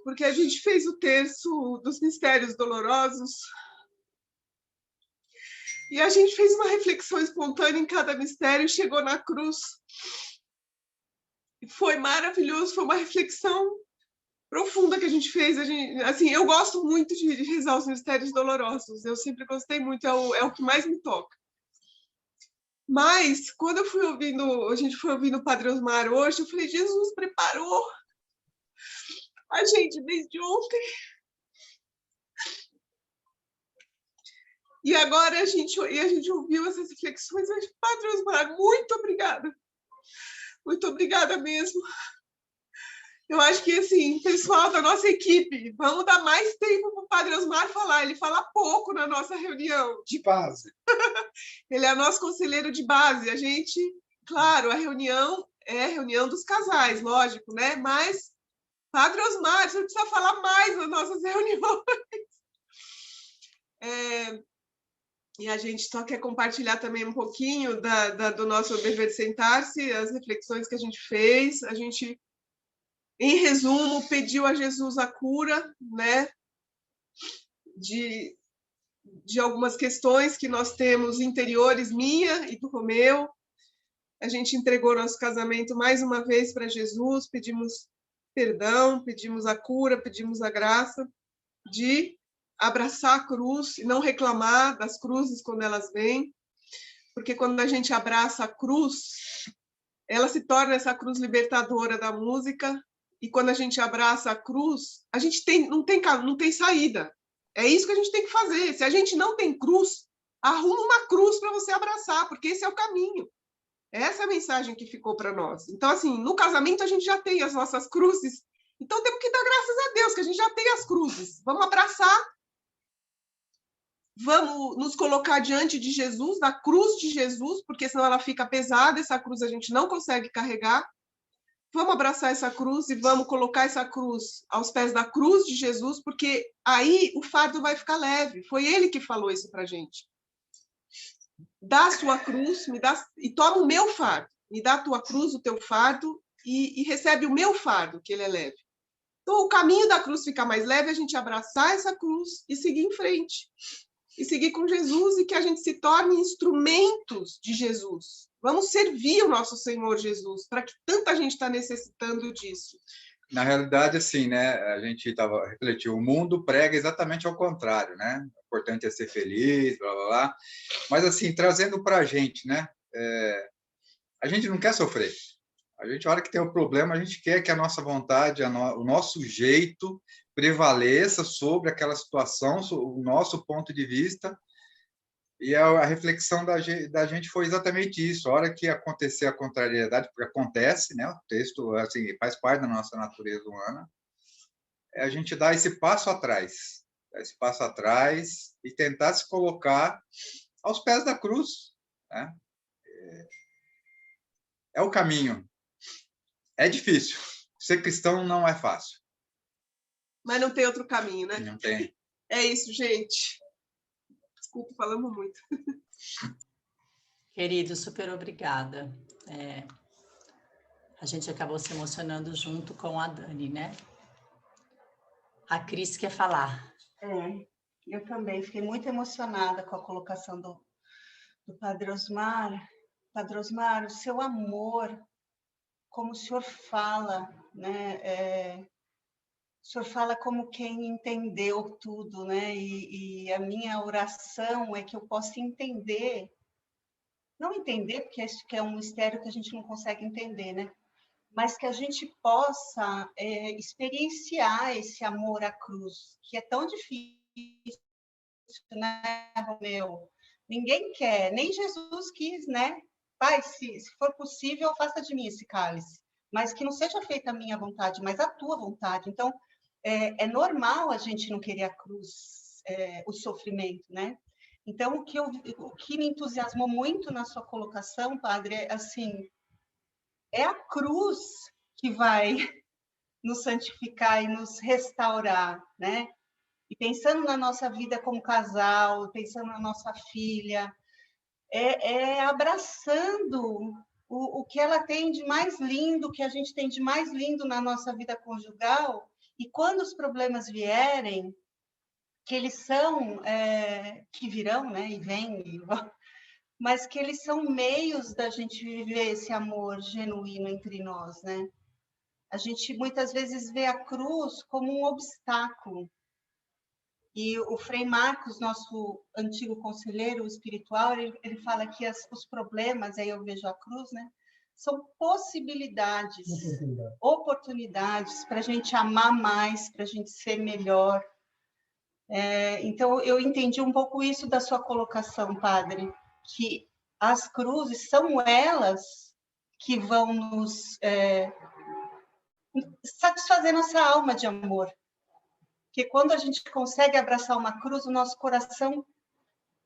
Porque a gente fez o terço dos mistérios dolorosos. E a gente fez uma reflexão espontânea em cada mistério e chegou na cruz. Foi maravilhoso, foi uma reflexão profunda que a gente fez. Eu gosto muito de rezar os mistérios dolorosos, eu sempre gostei muito, é o que mais me toca. Mas, quando a gente foi ouvindo o Padre Osmar hoje, eu falei, Jesus preparou a gente desde ontem. E agora a gente ouviu essas reflexões. Mas, Padre Osmar, muito obrigada. Muito obrigada mesmo. Eu acho que, assim, pessoal da nossa equipe, vamos dar mais tempo para o Padre Osmar falar. Ele fala pouco na nossa reunião. De base. Ele é nosso conselheiro de base. A gente, claro, a reunião é a reunião dos casais, lógico, né? Mas, Padre Osmar, você precisa falar mais nas nossas reuniões. E a gente só quer compartilhar também um pouquinho do nosso dever sentar-se, as reflexões que a gente fez. A gente, em resumo, pediu a Jesus a cura, né? De algumas questões que nós temos interiores, minha e do Romeu. A gente entregou nosso casamento mais uma vez para Jesus, pedimos perdão, pedimos a cura, pedimos a graça de abraçar a cruz e não reclamar das cruzes quando elas vêm, porque quando a gente abraça a cruz, ela se torna essa cruz libertadora da música, e quando a gente abraça a cruz, a gente não tem saída. É isso que a gente tem que fazer. Se a gente não tem cruz, arruma uma cruz para você abraçar, porque esse é o caminho. Essa é a mensagem que ficou para nós. Então, assim, no casamento a gente já tem as nossas cruzes, então temos que dar graças a Deus que a gente já tem as cruzes. Vamos abraçar, vamos nos colocar diante de Jesus, da cruz de Jesus, porque senão ela fica pesada, essa cruz a gente não consegue carregar. Vamos abraçar essa cruz e vamos colocar essa cruz aos pés da cruz de Jesus, porque aí o fardo vai ficar leve. Foi ele que falou isso para a gente. Dá a sua cruz, me dá, e toma o meu fardo. Me dá a tua cruz, o teu fardo, e recebe o meu fardo, que ele é leve. Então, o caminho da cruz fica mais leve, a gente abraçar essa cruz e seguir em frente. E seguir com Jesus, e que a gente se torne instrumentos de Jesus. Vamos servir o nosso Senhor Jesus, para que tanta gente está necessitando disso. Na realidade, assim, né, a gente refletiu, o mundo prega exatamente ao contrário, né? O importante é ser feliz, blá, blá, blá. Mas, assim, trazendo para a gente, né? A gente não quer sofrer. A gente, a hora que tem um problema, a gente quer que a nossa vontade, o nosso jeito prevaleça sobre aquela situação, o nosso ponto de vista. E a reflexão da gente foi exatamente isso. A hora que acontecer a contrariedade, porque acontece, né? O texto assim, faz parte da nossa natureza humana, a gente dá esse passo atrás. E tentar se colocar aos pés da cruz. Né? É o caminho. É difícil. Ser cristão não é fácil. Mas não tem outro caminho, né? Não tem. É isso, gente. Desculpa, falamos muito. Querido, super obrigada. A gente acabou se emocionando junto com a Dani, né? A Cris quer falar. Eu também fiquei muito emocionada com a colocação do Padre Osmar. Padre Osmar, o seu amor, como o senhor fala, né? O senhor fala como quem entendeu tudo, né? E a minha oração é que eu possa entender, não entender, porque isso que é um mistério que a gente não consegue entender, né? Mas que a gente possa experienciar esse amor à cruz, que é tão difícil, né, Romeu? Ninguém quer, nem Jesus quis, né? Pai, se for possível, faça de mim esse cálice, mas que não seja feita a minha vontade, mas a tua vontade. Então, é normal a gente não querer a cruz, o sofrimento, né? Então, o que me entusiasmou muito na sua colocação, Padre, é a cruz que vai nos santificar e nos restaurar, né? E pensando na nossa vida como casal, pensando na nossa filha, abraçando o que ela tem de mais lindo, o que a gente tem de mais lindo na nossa vida conjugal. E quando os problemas vierem, que eles são, que virão, né? E vêm, mas que eles são meios da gente viver esse amor genuíno entre nós, né? A gente muitas vezes vê a cruz como um obstáculo. E o Frei Marcos, nosso antigo conselheiro espiritual, ele fala que os problemas, aí eu vejo a cruz, né? São possibilidades, oportunidades para a gente amar mais, para a gente ser melhor. Então, eu entendi um pouco isso da sua colocação, padre, que as cruzes são elas que vão nos satisfazer nossa alma de amor. Porque quando a gente consegue abraçar uma cruz, o nosso coração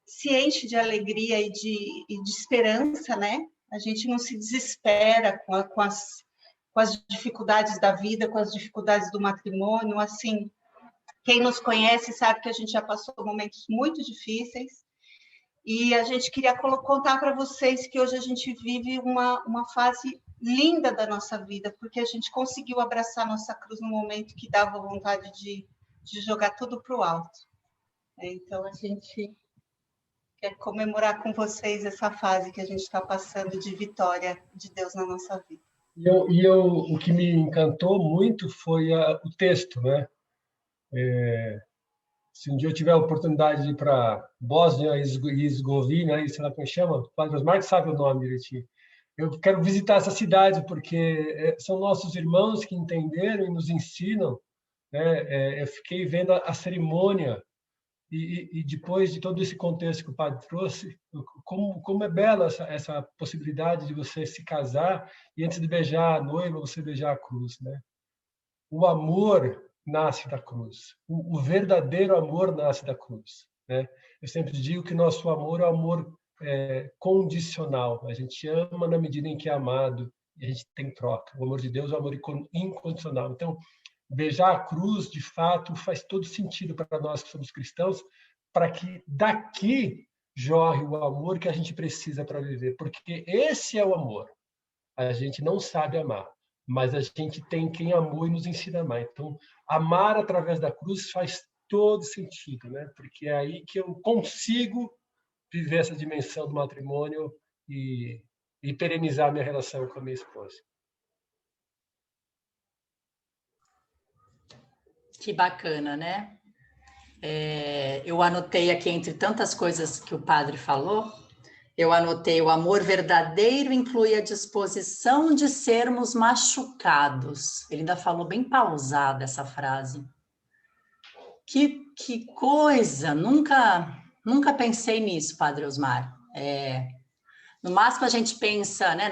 se enche de alegria e de esperança, né? A gente não se desespera com as dificuldades da vida, com as dificuldades do matrimônio, assim. Quem nos conhece sabe que a gente já passou momentos muito difíceis e a gente queria contar para vocês que hoje a gente vive uma fase linda da nossa vida, porque a gente conseguiu abraçar nossa cruz no momento que dava vontade de jogar tudo para o alto. Então, a gente quer comemorar com vocês essa fase que a gente está passando de vitória de Deus na nossa vida. O que me encantou muito foi o texto, né? Se um dia eu tiver a oportunidade de ir para Bósnia e Herzegovina, sei lá como chama, o Padre Osmar que sabe o nome direitinho. Eu quero visitar essa cidade porque são nossos irmãos que entenderam e nos ensinam, né? Eu fiquei vendo a cerimônia e depois de todo esse contexto que o padre trouxe, como é bela essa possibilidade de você se casar e antes de beijar a noiva, você beijar a cruz, né? O amor nasce da cruz. O verdadeiro amor nasce da cruz, né? Eu sempre digo que nosso amor é um amor condicional. A gente ama na medida em que é amado e a gente tem troca. O amor de Deus é um amor incondicional. Então, beijar a cruz, de fato, faz todo sentido para nós que somos cristãos, para que daqui jorre o amor que a gente precisa para viver, porque esse é o amor. A gente não sabe amar, mas a gente tem quem amou e nos ensina a amar. Então, amar através da cruz faz todo sentido, né? Porque é aí que eu consigo viver essa dimensão do matrimônio e perenizar minha relação com a minha esposa. Que bacana, né? Eu anotei aqui, entre tantas coisas que o padre falou, eu anotei: o amor verdadeiro inclui a disposição de sermos machucados. Ele ainda falou bem pausada essa frase. Que coisa! Nunca pensei nisso, Padre Osmar. No máximo a gente pensa, né?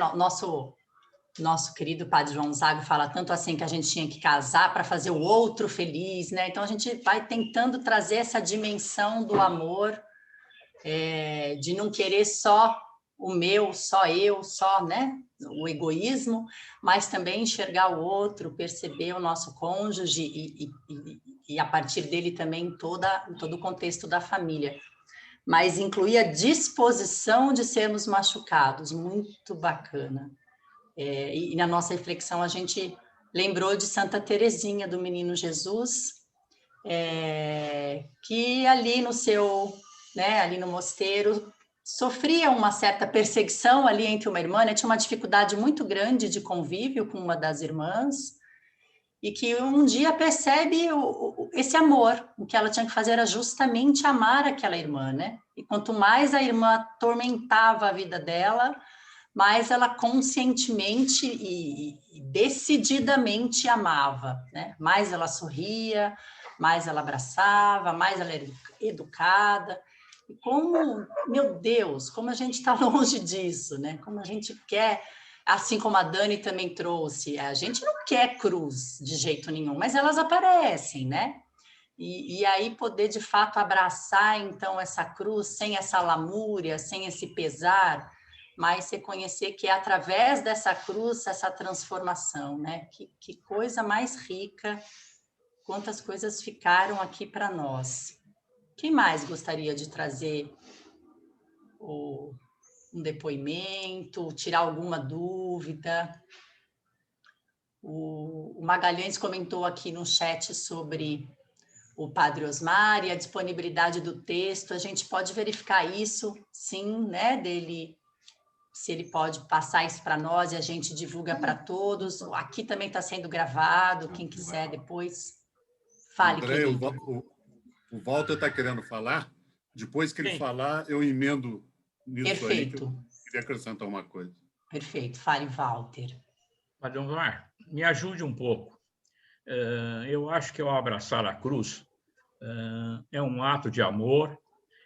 Nosso querido Padre João Zago fala tanto assim que a gente tinha que casar para fazer o outro feliz, né? Então a gente vai tentando trazer essa dimensão do amor, de não querer só o meu, só eu, só, né? O egoísmo, mas também enxergar o outro, perceber o nosso cônjuge e a partir dele também todo o contexto da família. Mas incluir a disposição de sermos machucados, muito bacana. E na nossa reflexão a gente lembrou de Santa Teresinha do Menino Jesus, que ali ali no mosteiro sofria uma certa perseguição ali entre uma irmã, né? Tinha uma dificuldade muito grande de convívio com uma das irmãs, e que um dia percebe esse amor. O que ela tinha que fazer era justamente amar aquela irmã, né? E quanto mais a irmã atormentava a vida dela, mais ela conscientemente e decididamente amava, né? Mais ela sorria, mais ela abraçava, mais ela era educada. E como, meu Deus, como a gente está longe disso, né? Como a gente quer, assim como a Dani também trouxe, a gente não quer cruz de jeito nenhum, mas elas aparecem, né? E aí poder, de fato, abraçar, então, essa cruz sem essa lamúria, sem esse pesar, mas reconhecer que é através dessa cruz, essa transformação, né? Que coisa mais rica, quantas coisas ficaram aqui para nós. Quem mais gostaria de trazer um depoimento, tirar alguma dúvida? O Magalhães comentou aqui no chat sobre o Padre Osmar e a disponibilidade do texto. A gente pode verificar isso, sim, né, dele, se ele pode passar isso para nós e a gente divulga para todos. Aqui também está sendo gravado, quem quiser depois. Fale, André, querido. O Walter está querendo falar. Depois que ele falar, eu emendo nisso. Perfeito. Aí, que eu queria acrescentar uma coisa. Perfeito. Fale, Walter. Padre Osmar, me ajude um pouco. Eu acho que ao abraçar a cruz, é um ato de amor,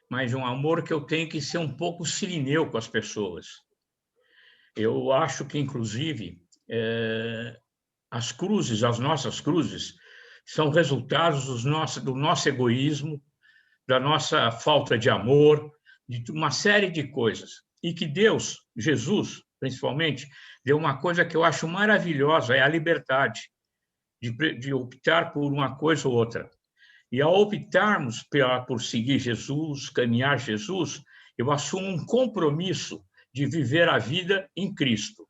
mas um amor que eu tenho que ser um pouco sirineu com as pessoas. Eu acho que, inclusive, as cruzes, as nossas cruzes, são resultados do nosso egoísmo, da nossa falta de amor, de uma série de coisas. E que Deus, Jesus, principalmente, deu uma coisa que eu acho maravilhosa, é a liberdade de optar por uma coisa ou outra. E ao optarmos por seguir Jesus, caminhar Jesus, eu assumo um compromisso de viver a vida em Cristo.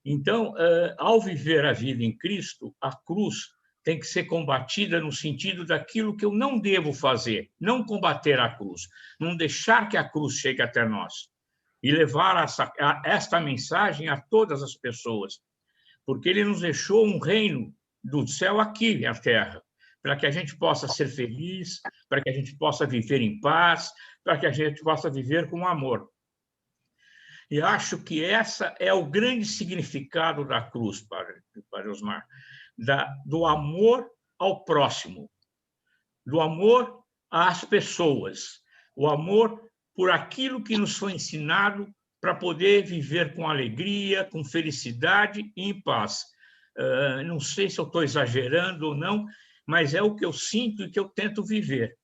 Então, ao viver a vida em Cristo, a cruz tem que ser combatida no sentido daquilo que eu não devo fazer, não combater a cruz, não deixar que a cruz chegue até nós e levar esta mensagem a todas as pessoas, porque ele nos deixou um reino do céu aqui na terra, para que a gente possa ser feliz, para que a gente possa viver em paz, para que a gente possa viver com amor. E acho que essa é o grande significado da cruz, Padre Osmar, do amor ao próximo, do amor às pessoas, o amor por aquilo que nos foi ensinado para poder viver com alegria, com felicidade e em paz. Não sei se eu estou exagerando ou não, mas é o que eu sinto e que eu tento viver.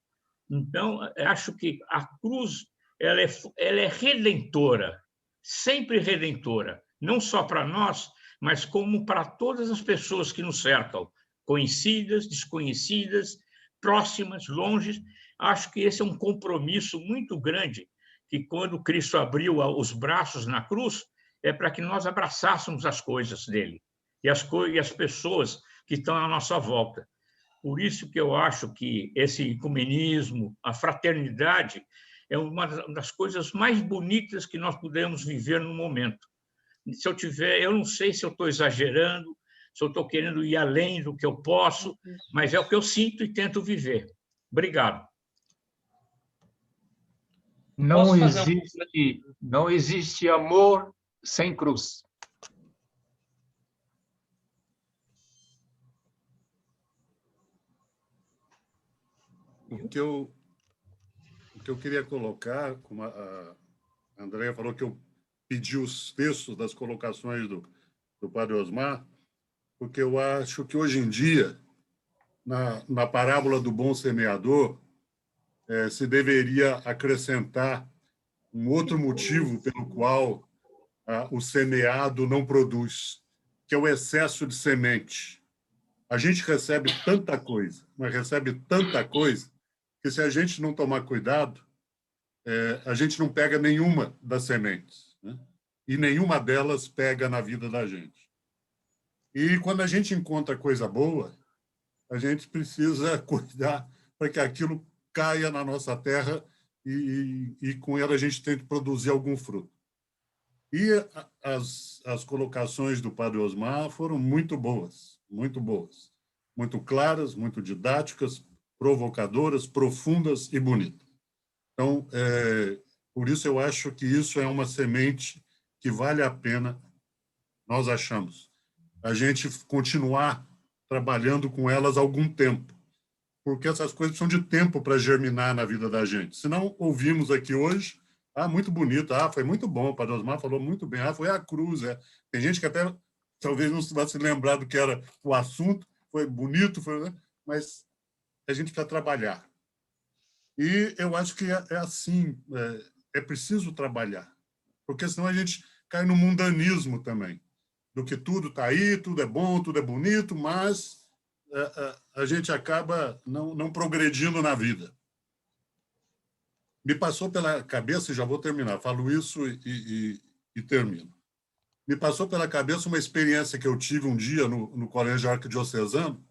Então, acho que a cruz ela é redentora, sempre redentora, não só para nós, mas como para todas as pessoas que nos cercam, conhecidas, desconhecidas, próximas, longe. Acho que esse é um compromisso muito grande, que quando Cristo abriu os braços na cruz, é para que nós abraçássemos as coisas dele e as pessoas que estão à nossa volta. Por isso que eu acho que esse ecumenismo, a fraternidade, é uma das coisas mais bonitas que nós podemos viver no momento. Se eu não sei se eu estou exagerando, se eu estou querendo ir além do que eu posso, mas é o que eu sinto e tento viver. Obrigado. Não existe amor sem cruz. O que eu queria colocar, como a Andréa falou que eu pedi os textos das colocações do Padre Osmar, porque eu acho que hoje em dia, na parábola do bom semeador, se deveria acrescentar um outro motivo pelo qual o semeado não produz, que é o excesso de semente. A gente recebe tanta coisa, mas recebe tanta coisa, que se a gente não tomar cuidado, a gente não pega nenhuma das sementes, né? E nenhuma delas pega na vida da gente. E quando a gente encontra coisa boa, a gente precisa cuidar para que aquilo caia na nossa terra e com ela a gente tente produzir algum fruto. E as colocações do Padre Osmar foram muito boas, muito claras, muito didáticas, provocadoras, profundas e bonitas. Então, por isso eu acho que isso é uma semente que vale a pena, nós achamos, a gente continuar trabalhando com elas algum tempo, porque essas coisas precisam de tempo para germinar na vida da gente. Se não ouvimos aqui hoje, muito bonito, foi muito bom, o Padre Osmar falou muito bem, foi a cruz. Tem gente que até talvez não vai se lembrar do que era o assunto, foi bonito, né? Mas a gente precisa trabalhar. E eu acho que é assim, é preciso trabalhar, porque senão a gente cai no mundanismo também, do que tudo está aí, tudo é bom, tudo é bonito, mas a gente acaba não progredindo na vida. Me passou pela cabeça, e já vou terminar, falo isso e termino. Me passou pela cabeça uma experiência que eu tive um dia no Colégio Arquidiocesano.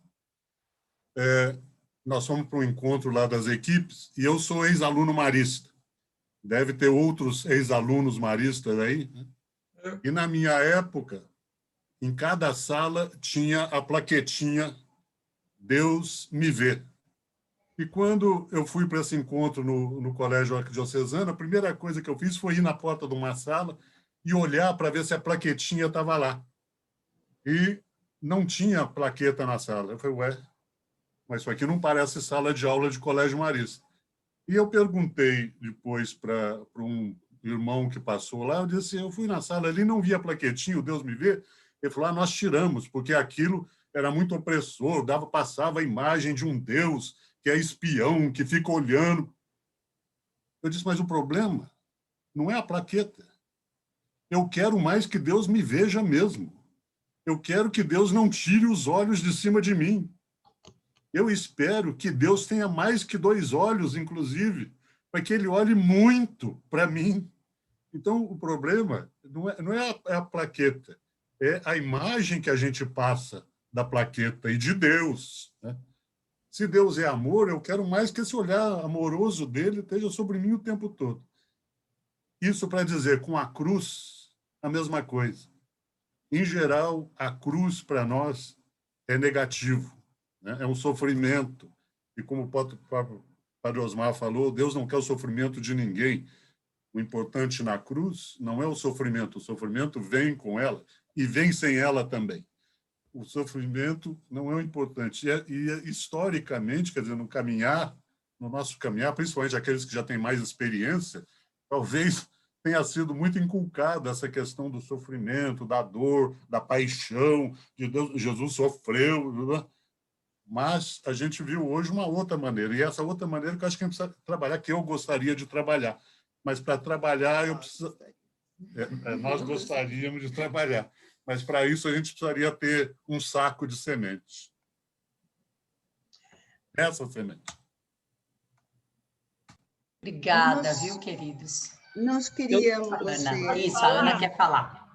Nós fomos para um encontro lá das equipes, e eu sou ex-aluno marista. Deve ter outros ex-alunos maristas aí, né? E, na minha época, em cada sala tinha a plaquetinha Deus me vê. E quando eu fui para esse encontro no Colégio Arquidiocesano, a primeira coisa que eu fiz foi ir na porta de uma sala e olhar para ver se a plaquetinha estava lá. E não tinha plaqueta na sala. Eu falei, mas isso aqui não parece sala de aula de colégio marista. E eu perguntei depois para um irmão que passou lá, eu disse, eu fui na sala ali, não vi a plaquetinha, o Deus me vê. Ele falou, nós tiramos, porque aquilo era muito opressor, passava a imagem de um Deus que é espião, que fica olhando. Eu disse, mas o problema não é a plaqueta. Eu quero mais que Deus me veja mesmo. Eu quero que Deus não tire os olhos de cima de mim. Eu espero que Deus tenha mais que 2 olhos, inclusive, para que ele olhe muito para mim. Então, o problema não é a plaqueta, é a imagem que a gente passa da plaqueta e de Deus, né? Se Deus é amor, eu quero mais que esse olhar amoroso dele esteja sobre mim o tempo todo. Isso para dizer, com a cruz, a mesma coisa. Em geral, a cruz, para nós, é negativo, né? É um sofrimento. E como o Padre Osmar falou, Deus não quer o sofrimento de ninguém. O importante na cruz não é o sofrimento vem com ela e vem sem ela também. O sofrimento não é o importante. E historicamente, quer dizer, no nosso caminhar, principalmente aqueles que já têm mais experiência, talvez tenha sido muito inculcada essa questão do sofrimento, da dor, da paixão, de Deus, Jesus sofreu, mas a gente viu hoje uma outra maneira, e essa outra maneira que eu acho que a gente precisa trabalhar, que eu gostaria de trabalhar, mas para trabalhar eu preciso... nós gostaríamos de trabalhar, mas para isso a gente precisaria ter um saco de sementes. Essa semente. Obrigada, viu, queridos? Nós queríamos... Ana, isso, a Ana quer falar.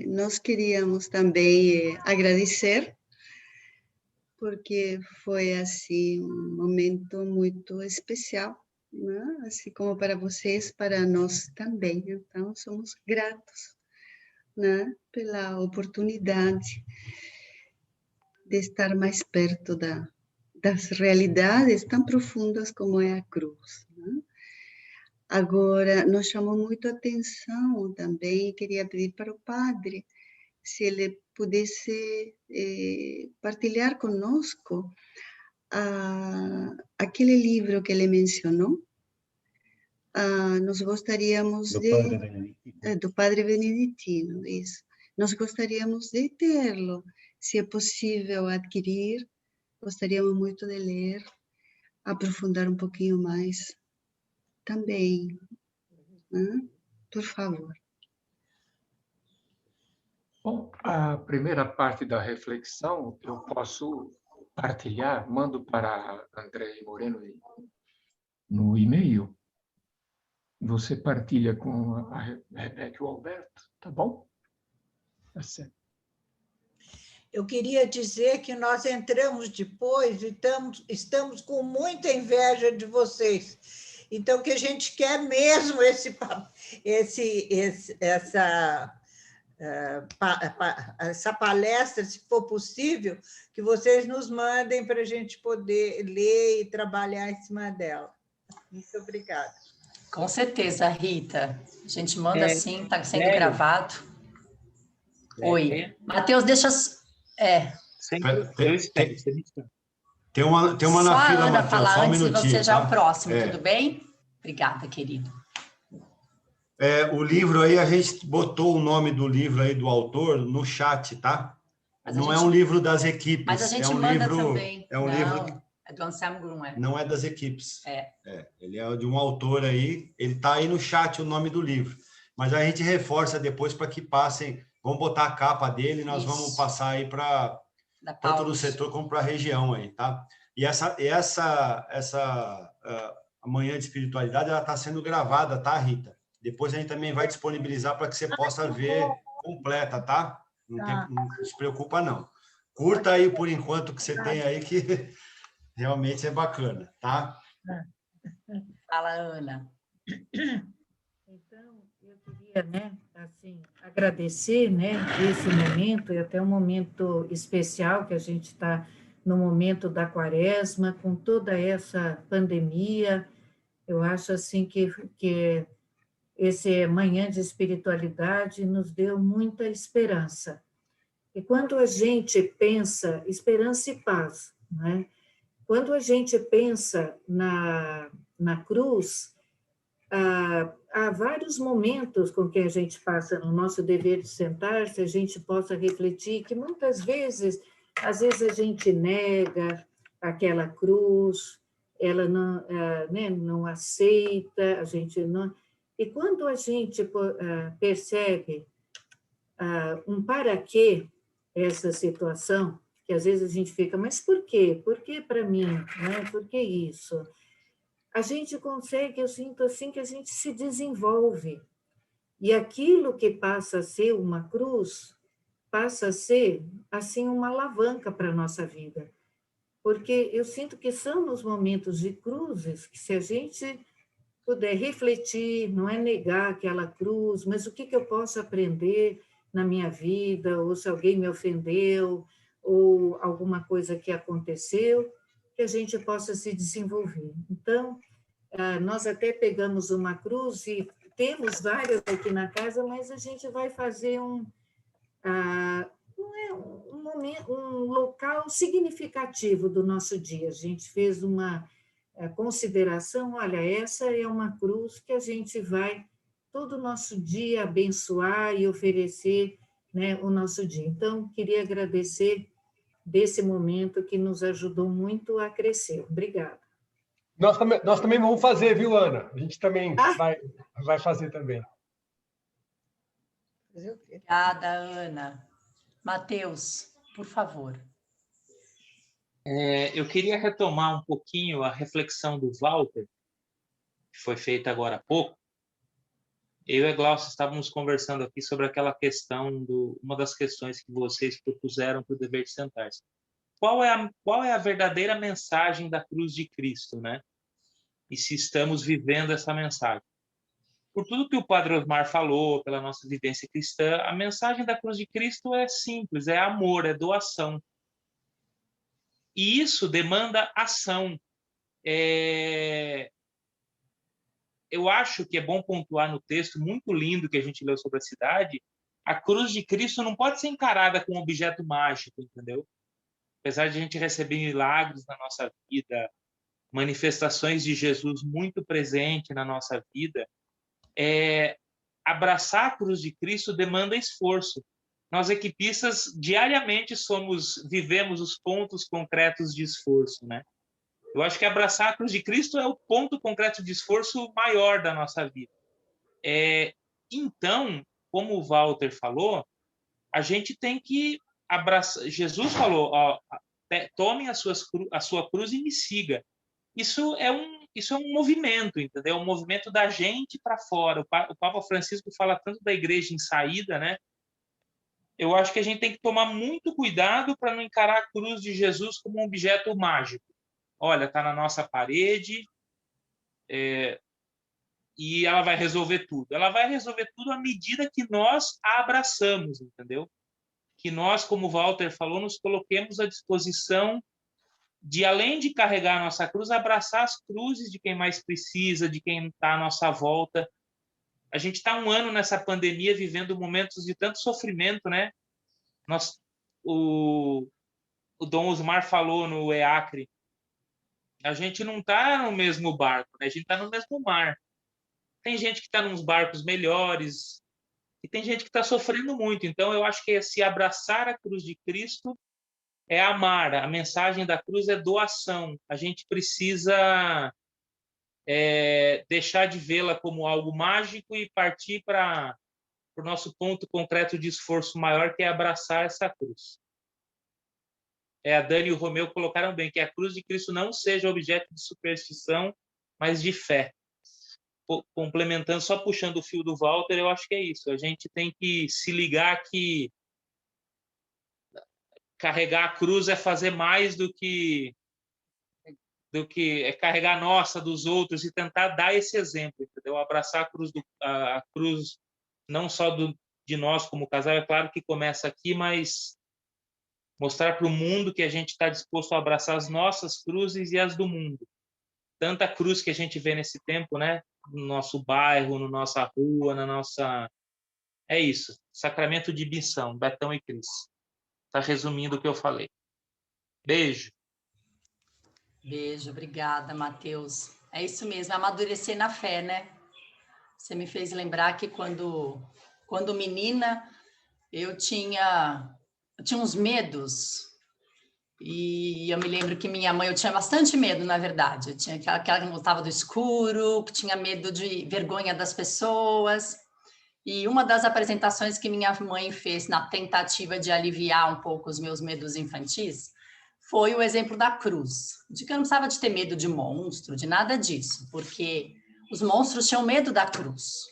Nós queríamos também agradecer, porque foi assim um momento muito especial, né? Assim como para vocês, para nós também. Então, somos gratos, né, pela oportunidade de estar mais perto das realidades tão profundas como é a cruz, né? Agora, nos chamou muito a atenção também, queria pedir para o padre se ele pudesse partilhar conosco aquele livro que ele mencionou. Nós gostaríamos do Padre Beneditino, isso. Nós gostaríamos de tê-lo, se é possível adquirir, gostaríamos muito de ler, aprofundar um pouquinho mais também, né? Por favor. Bom, a primeira parte da reflexão eu posso partilhar, mando para André Moreno no e-mail. Você partilha com a Rebeca e o Alberto, tá bom? Tá certo. Eu queria dizer que nós entramos depois e estamos com muita inveja de vocês. Então, que a gente quer mesmo essa palestra, se for possível, que vocês nos mandem para a gente poder ler e trabalhar em cima dela. Muito obrigada. Com certeza, Rita. A gente manda sim, está sendo gravado. Oi. Matheus, deixa... Tem uma na fila, Ana, Matheus, falar só um antes de minutinho. você já Tá? o próximo, tudo bem? Obrigada, querido. O livro aí, a gente botou o nome do livro aí do autor no chat, tá? Não é um livro das equipes. Mas a gente é um manda livro, também. É um livro... É do Anselmo Grun, Não é das equipes. É. Ele é de um autor aí, ele está aí no chat o nome do livro. Mas a gente reforça depois para que passem, vamos botar a capa dele, nós vamos passar aí para tanto do setor como para a região aí, tá? E essa a manhã de espiritualidade, ela está sendo gravada, tá, Rita? Depois a gente também vai disponibilizar para que você possa ver completa, tá? Não se preocupa, não. Curta aí, por enquanto, o que você tem aí, que realmente é bacana, tá? Fala, Ana. Então, eu queria, né, assim, agradecer, né, esse momento, e até um momento especial que a gente está no momento da Quaresma, com toda essa pandemia. Eu acho, assim, que esse Manhã de Espiritualidade nos deu muita esperança. E quando a gente pensa esperança e paz, né? Quando a gente pensa na cruz, há vários momentos com que a gente passa no nosso dever de sentar-se, a gente possa refletir que muitas vezes, às vezes a gente nega aquela cruz, ela não, né, não aceita, a gente não... E quando a gente percebe um para quê essa situação, que às vezes a gente fica, mas por quê? Por que para mim? Né? Por que isso? A gente consegue, eu sinto assim, que a gente se desenvolve. E aquilo que passa a ser uma cruz, passa a ser, assim, uma alavanca para a nossa vida. Porque eu sinto que são nos momentos de cruzes que, se a gente puder refletir, não é negar aquela cruz, mas o que eu posso aprender na minha vida, ou se alguém me ofendeu, ou alguma coisa que aconteceu, que a gente possa se desenvolver. Então, nós até pegamos uma cruz e temos várias aqui na casa, mas a gente vai fazer um local significativo do nosso dia. A gente fez uma consideração, olha, essa é uma cruz que a gente vai todo o nosso dia abençoar e oferecer, né, o nosso dia. Então, queria agradecer desse momento que nos ajudou muito a crescer. Obrigada. Nós também vamos fazer, viu, Ana? A gente também vai fazer também. Obrigada, Ana. Mateus, por favor. Eu queria retomar um pouquinho a reflexão do Walter, que foi feita agora há pouco. Eu e a Glaucia estávamos conversando aqui sobre aquela questão, uma das questões que vocês propuseram para o dever de sentar-se. Qual é a verdadeira mensagem da cruz de Cristo, né? E se estamos vivendo essa mensagem. Por tudo que o Padre Osmar falou, pela nossa vivência cristã, a mensagem da cruz de Cristo é simples, é amor, é doação. E isso demanda ação. Eu acho que é bom pontuar no texto muito lindo que a gente leu sobre a cidade, a cruz de Cristo não pode ser encarada como um objeto mágico, entendeu? Apesar de a gente receber milagres na nossa vida, manifestações de Jesus muito presente na nossa vida, abraçar a cruz de Cristo demanda esforço. Nós, equipistas, diariamente vivemos os pontos concretos de esforço, né? Eu acho que abraçar a cruz de Cristo é o ponto concreto de esforço maior da nossa vida. Então, como o Walter falou, a gente tem que abraçar. Jesus falou, tomem a sua cruz e me siga. Isso é um movimento, entendeu? Um movimento da gente para fora. O Papa Francisco fala tanto da igreja em saída, né? Eu acho que a gente tem que tomar muito cuidado para não encarar a cruz de Jesus como um objeto mágico. Olha, está na nossa parede e ela vai resolver tudo. Ela vai resolver tudo à medida que nós a abraçamos, entendeu? Que nós, como o Walter falou, nos coloquemos à disposição de, além de carregar a nossa cruz, abraçar as cruzes de quem mais precisa, de quem está à nossa volta. A gente está um ano nessa pandemia vivendo momentos de tanto sofrimento, né? O Dom Osmar falou no EACRE, a gente não está no mesmo barco, né? A gente está no mesmo mar. Tem gente que está nos barcos melhores e tem gente que está sofrendo muito. Então, eu acho que se abraçar a cruz de Cristo é amar. A mensagem da cruz é doação. A gente precisa deixar de vê-la como algo mágico e partir para o nosso ponto concreto de esforço maior, que é abraçar essa cruz. A Dani e o Romeu colocaram bem, que a cruz de Cristo não seja objeto de superstição, mas de fé. Complementando, só puxando o fio do Walter, eu acho que é isso. A gente tem que se ligar que carregar a cruz é fazer mais do que carregar a nossa, dos outros, e tentar dar esse exemplo, entendeu? Abraçar a cruz não só de nós como casal, é claro que começa aqui, mas mostrar para o mundo que a gente está disposto a abraçar as nossas cruzes e as do mundo. Tanta cruz que a gente vê nesse tempo, né? No nosso bairro, na nossa rua, na nossa... É isso, sacramento de missão, Betão e Cris. resumindo o que eu falei. Beijo. Beijo, obrigada, Matheus. É isso mesmo, amadurecer na fé, né? Você me fez lembrar que quando menina, eu tinha uns medos. E eu me lembro que minha mãe, eu tinha bastante medo, na verdade. Eu tinha aquela que não gostava do escuro, que tinha medo de vergonha das pessoas. E uma das apresentações que minha mãe fez na tentativa de aliviar um pouco os meus medos infantis foi o exemplo da cruz, de que eu não precisava de ter medo de monstro, de nada disso, porque os monstros tinham medo da cruz.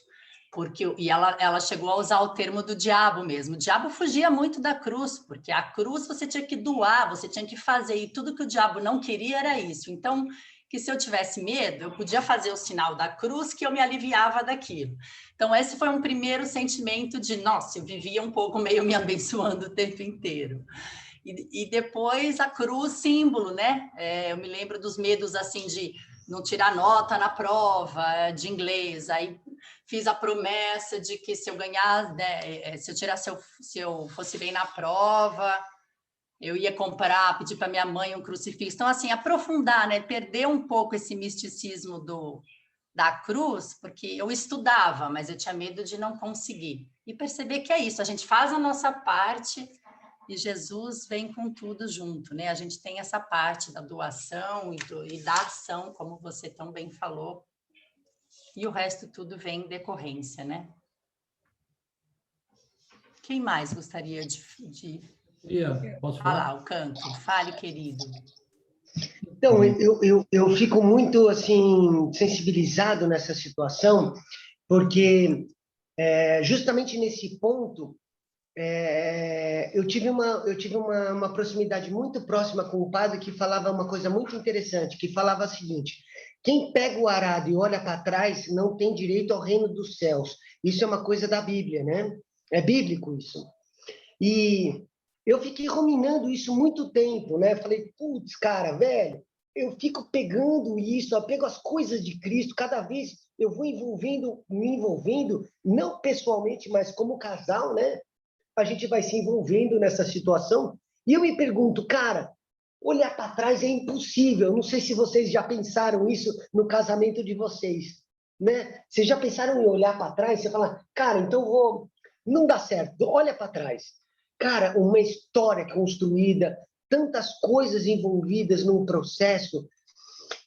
E ela chegou a usar o termo do diabo mesmo. O diabo fugia muito da cruz, porque a cruz você tinha que doar, você tinha que fazer, e tudo que o diabo não queria era isso. Então, que se eu tivesse medo, eu podia fazer o sinal da cruz que eu me aliviava daquilo. Então, esse foi um primeiro sentimento de, nossa, eu vivia um pouco meio me abençoando o tempo inteiro. E depois a cruz, símbolo, né? Eu me lembro dos medos, assim, de não tirar nota na prova de inglês. Aí fiz a promessa de que se eu ganhar, né, se eu fosse bem na prova, eu ia pedir para minha mãe um crucifixo. Então, assim, aprofundar, né? Perder um pouco esse misticismo da cruz, porque eu estudava, mas eu tinha medo de não conseguir. E perceber que é isso, a gente faz a nossa parte e Jesus vem com tudo junto, né? A gente tem essa parte da doação e da ação, como você tão bem falou, e o resto tudo vem em decorrência, né? Quem mais gostaria de posso falar? O Canto. Fale, querido. Então, eu fico muito, assim, sensibilizado nessa situação, porque justamente nesse ponto, eu tive uma proximidade muito próxima com o padre que falava uma coisa muito interessante, que falava o seguinte: quem pega o arado e olha para trás não tem direito ao reino dos céus. Isso é uma coisa da Bíblia, né? É bíblico isso. E eu fiquei ruminando isso muito tempo, né? Falei, putz, cara, velho, eu fico pegando isso, eu pego as coisas de Cristo, cada vez eu vou me envolvendo, não pessoalmente, mas como casal, né? A gente vai se envolvendo nessa situação, e eu me pergunto, cara, olhar para trás é impossível. Não sei se vocês já pensaram isso no casamento de vocês, né? Vocês já pensaram em olhar para trás e falar, cara, então não dá certo, olha para trás. Cara, uma história construída, tantas coisas envolvidas num processo,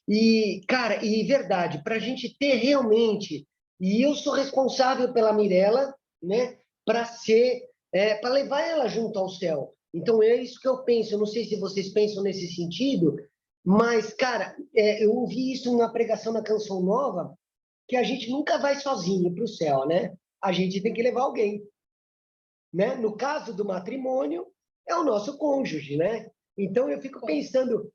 e, cara, e verdade, para a gente ter realmente, e eu sou responsável pela Mirella, né, para levar ela junto ao céu. Então, é isso que eu penso. Eu não sei se vocês pensam nesse sentido, mas, cara, eu ouvi isso numa pregação na Canção Nova, que a gente nunca vai sozinho para o céu, né? A gente tem que levar alguém, né? No caso do matrimônio, é o nosso cônjuge, né? Então, eu fico pensando...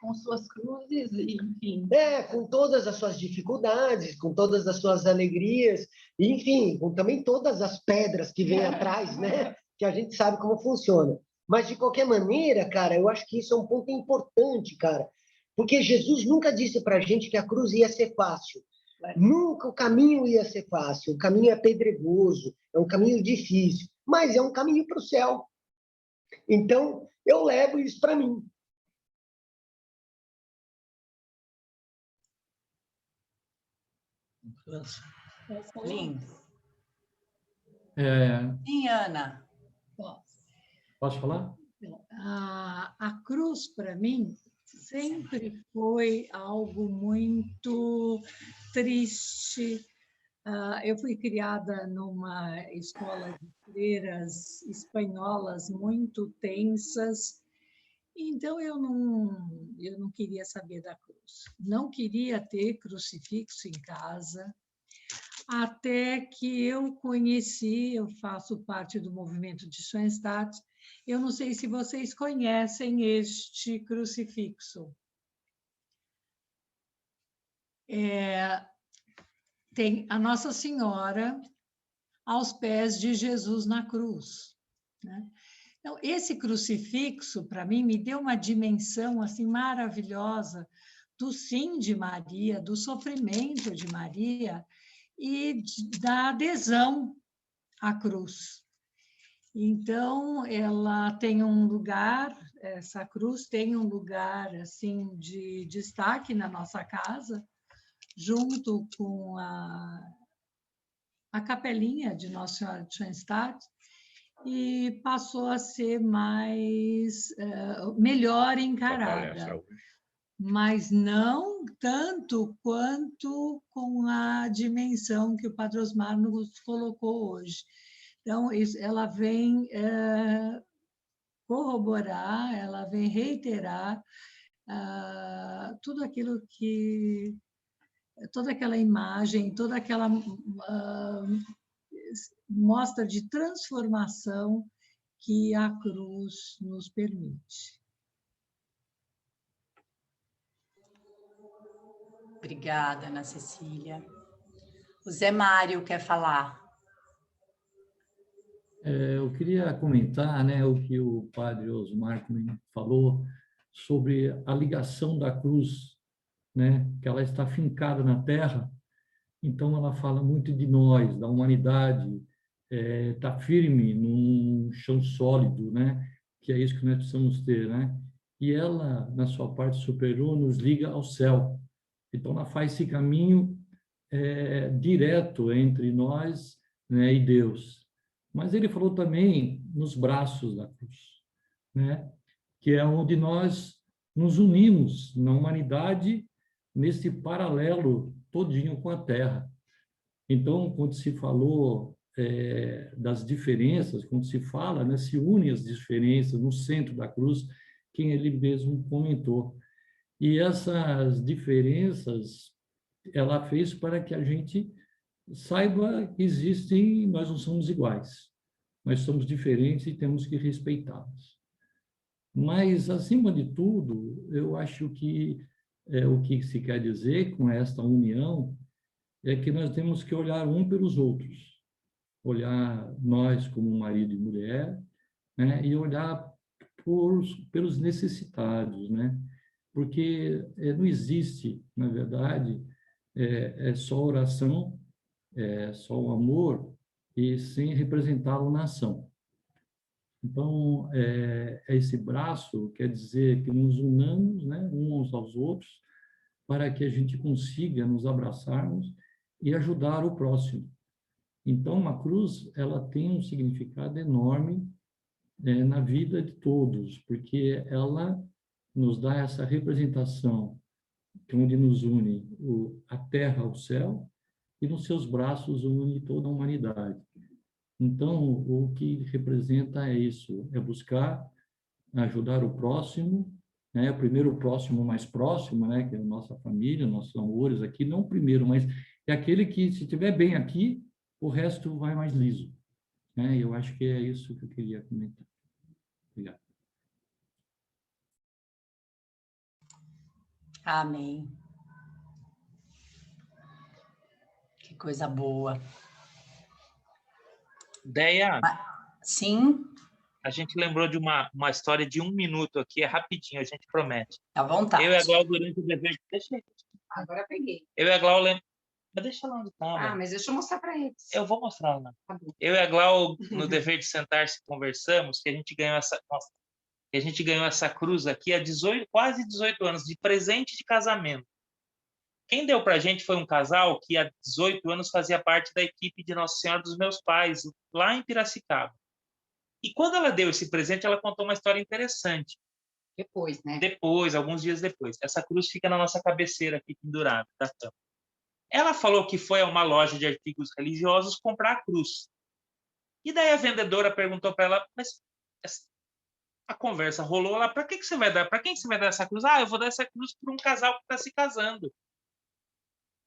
com suas cruzes, enfim. Com todas as suas dificuldades, com todas as suas alegrias, enfim, com também todas as pedras que vêm atrás, né? Que a gente sabe como funciona. Mas, de qualquer maneira, cara, eu acho que isso é um ponto importante, cara, porque Jesus nunca disse para a gente que a cruz ia ser fácil. Nunca o caminho ia ser fácil. O caminho é pedregoso, é um caminho difícil, mas é um caminho para o céu. Então, eu levo isso para mim. Lindo. Sim, Ana. Posso falar? A cruz, para mim, sempre foi algo muito triste. Eu fui criada numa escola de freiras espanholas muito tensas, então eu não queria saber da cruz. Não queria ter crucifixo em casa, até que eu faço parte do movimento de Schoenstatt. Eu não sei se vocês conhecem este crucifixo. Tem a Nossa Senhora aos pés de Jesus na cruz, né? Então, esse crucifixo, para mim, me deu uma dimensão assim maravilhosa do sim de Maria, do sofrimento de Maria e da adesão à cruz. Então, ela tem um lugar, essa cruz tem um lugar assim de destaque na nossa casa, junto com a capelinha de Nossa Senhora de Schoenstatt, e passou a ser melhor encarada, mas não tanto quanto com a dimensão que o Padre Osmar nos colocou hoje. Então, ela vem corroborar, ela vem reiterar tudo aquilo que... toda aquela imagem, toda aquela mostra de transformação que a cruz nos permite. Obrigada, Ana Cecília. O Zé Mário quer falar. Eu queria comentar, né, o que o padre Osmar falou sobre a ligação da cruz, né, que ela está fincada na terra, então ela fala muito de nós, da humanidade, está firme num chão sólido, né, que é isso que nós precisamos ter, né, e ela, na sua parte superior, nos liga ao céu. Então ela faz esse caminho direto entre nós, né, e Deus. Mas ele falou também nos braços da cruz, né? Que é onde nós nos unimos na humanidade, nesse paralelo todinho com a Terra. Então, quando se falou das diferenças, quando se fala, né, se une as diferenças no centro da cruz, quem ele mesmo comentou. E essas diferenças, ela fez para que a gente saiba que existem, nós não somos iguais, nós somos diferentes e temos que respeitá-los. Mas, acima de tudo, eu acho que o que se quer dizer com esta união é que nós temos que olhar um pelos outros, olhar nós como marido e mulher, né, e olhar pelos necessitados, né, porque não existe, na verdade, só oração, só o amor, e sem representá-lo na ação. Então, esse braço quer dizer que nos unamos, né, uns aos outros, para que a gente consiga nos abraçarmos e ajudar o próximo. Então, a cruz, ela tem um significado enorme na vida de todos, porque ela nos dá essa representação, onde nos une a terra ao céu, e nos seus braços une toda a humanidade. Então, o que representa é isso, é buscar ajudar o próximo, né? Primeiro o próximo mais próximo, né? Que é a nossa família, nossos amores aqui, não o primeiro, mas é aquele que, se estiver bem aqui, o resto vai mais liso, né? Eu acho que é isso que eu queria comentar. Obrigado. Amém. Que coisa boa. Deia, sim? A gente lembrou de uma história de 1 minuto aqui, é rapidinho, a gente promete. À vontade. Eu e a Glau, durante o dever... Deixa aí. Agora peguei. Eu e a Glau... Mas deixa lá onde tá. Mas deixa eu mostrar para eles. Eu vou mostrar lá. Tá, eu e a Glau, no dever de sentar-se, conversamos, que a gente ganhou essa cruz aqui há quase 18 anos, de presente de casamento. Quem deu para a gente foi um casal que há 18 anos fazia parte da equipe de Nossa Senhora dos meus pais, lá em Piracicaba. E quando ela deu esse presente, ela contou uma história interessante. Depois, né? Depois, alguns dias depois. Essa cruz fica na nossa cabeceira aqui, pendurada, da cama. Ela falou que foi a uma loja de artigos religiosos comprar a cruz. E daí a vendedora perguntou para ela, mas a conversa rolou lá, para que você vai dar? Para quem você vai dar essa cruz? Eu vou dar essa cruz para um casal que está se casando.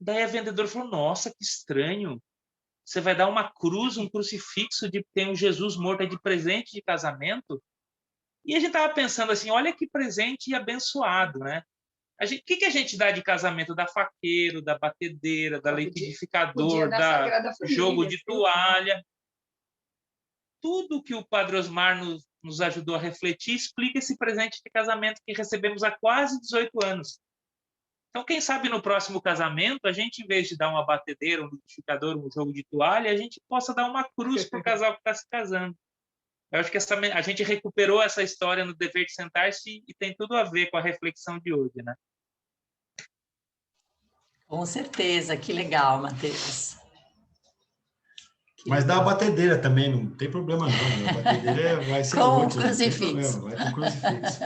Daí a vendedora falou, nossa, que estranho. Você vai dar uma cruz, um crucifixo de tem um Jesus morto de presente de casamento? E a gente estava pensando assim, olha que presente abençoado, né? O que a gente dá de casamento? Da faqueiro, da batedeira, da liquidificador, da jogo de toalha. Tudo que o Padre Osmar nos ajudou a refletir explica esse presente de casamento que recebemos há quase 18 anos. Então, quem sabe no próximo casamento, a gente, em vez de dar uma batedeira, um liquidificador, um jogo de toalha, a gente possa dar uma cruz para o casal que está se casando. Eu acho que a gente recuperou essa história no Dever de Sentar-se e tem tudo a ver com a reflexão de hoje, né? Com certeza, que legal, Matheus. Mas dá a batedeira também, não tem problema não. A batedeira vai ser com útil, crucifixo. Vai com crucifixo.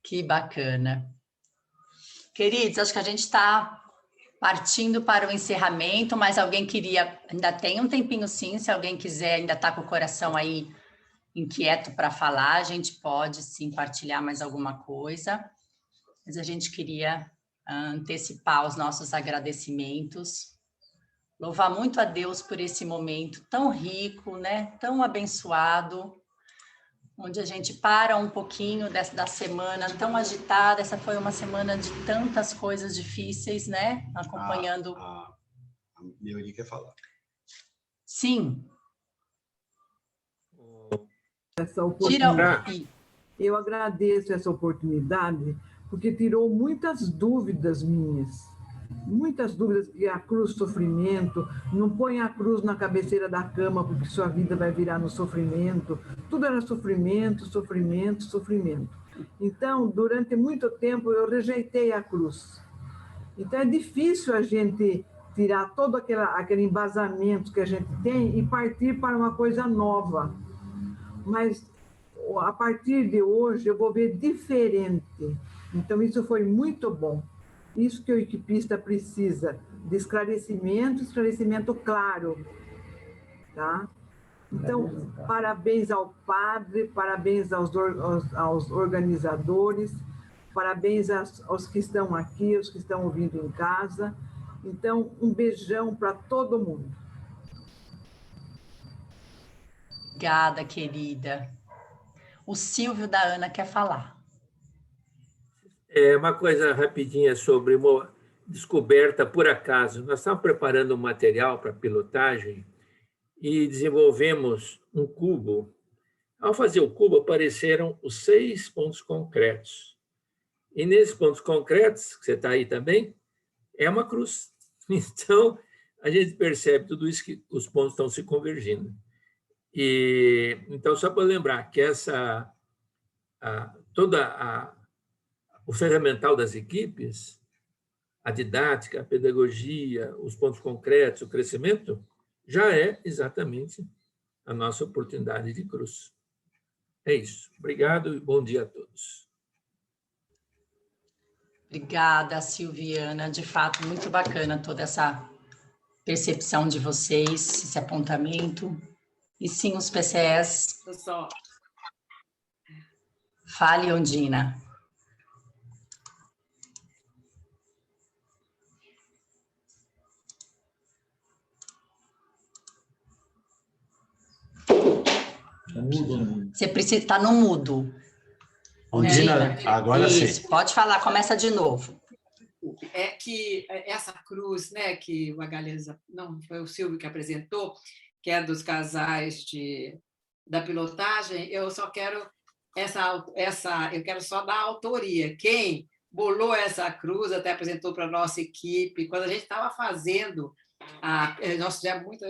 Que bacana. Queridos, acho que a gente está partindo para o encerramento, mas alguém queria... Ainda tem um tempinho sim, se alguém quiser, ainda está com o coração aí inquieto para falar, a gente pode sim partilhar mais alguma coisa. Mas a gente queria antecipar os nossos agradecimentos. Louvar muito a Deus por esse momento tão rico, né? Tão abençoado, onde a gente para um pouquinho da semana tão agitada. Essa foi uma semana de tantas coisas difíceis, né? Acompanhando... A Meuri quer falar. Sim. Essa oportunidade. Eu agradeço essa oportunidade, porque tirou muitas dúvidas minhas. Muitas dúvidas, que a cruz sofrimento, não põe a cruz na cabeceira da cama porque sua vida vai virar no sofrimento. Tudo era sofrimento, sofrimento, sofrimento. Então, durante muito tempo, eu rejeitei a cruz. Então, é difícil a gente tirar todo aquele embasamento que a gente tem e partir para uma coisa nova. Mas, a partir de hoje, eu vou ver diferente. Então, isso foi muito bom. Isso que o equipista precisa, de esclarecimento claro, tá? Então, parabéns ao padre, parabéns aos organizadores, parabéns aos que estão aqui, aos que estão ouvindo em casa. Então, um beijão para todo mundo. Obrigada, querida. O Silvio da Ana quer falar. Uma coisa rapidinha sobre uma descoberta por acaso. Nós estávamos preparando um material para pilotagem e desenvolvemos um cubo. Ao fazer o cubo, apareceram os 6 pontos concretos. E nesses pontos concretos, que você está aí também, é uma cruz. Então, a gente percebe tudo isso, que os pontos estão se convergindo. Então, só para lembrar que o ferramental das equipes, a didática, a pedagogia, os pontos concretos, o crescimento, já é exatamente a nossa oportunidade de cruz. É isso. Obrigado e bom dia a todos. Obrigada, Silviana. De fato, muito bacana toda essa percepção de vocês, esse apontamento. E sim, os PCS. Fale, Ondina. Você precisa estar no mudo. Ondina, agora isso, sim. Pode falar, começa de novo. É que essa cruz, né, que o Magalhães, não, foi o Silvio que apresentou, que é dos casais da pilotagem, eu só quero eu quero só dar a autoria. Quem bolou essa cruz, até apresentou para a nossa equipe, quando a gente estava fazendo, nós tivemos muito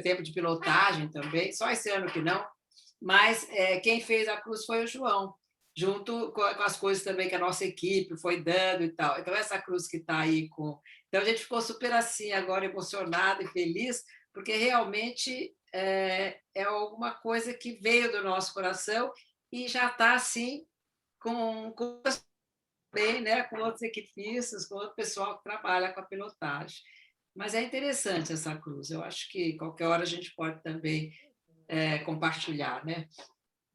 tempo de pilotagem também, só esse ano que não, mas quem fez a cruz foi o João, junto com as coisas também que a nossa equipe foi dando e tal. Então, essa cruz que está aí com... Então, a gente ficou super assim, agora emocionado e feliz, porque realmente é alguma coisa que veio do nosso coração e já está assim com bem, né, com outros equipistas, com outro pessoal que trabalha com a pilotagem. Mas é interessante essa cruz. Eu acho que qualquer hora a gente pode também compartilhar, né?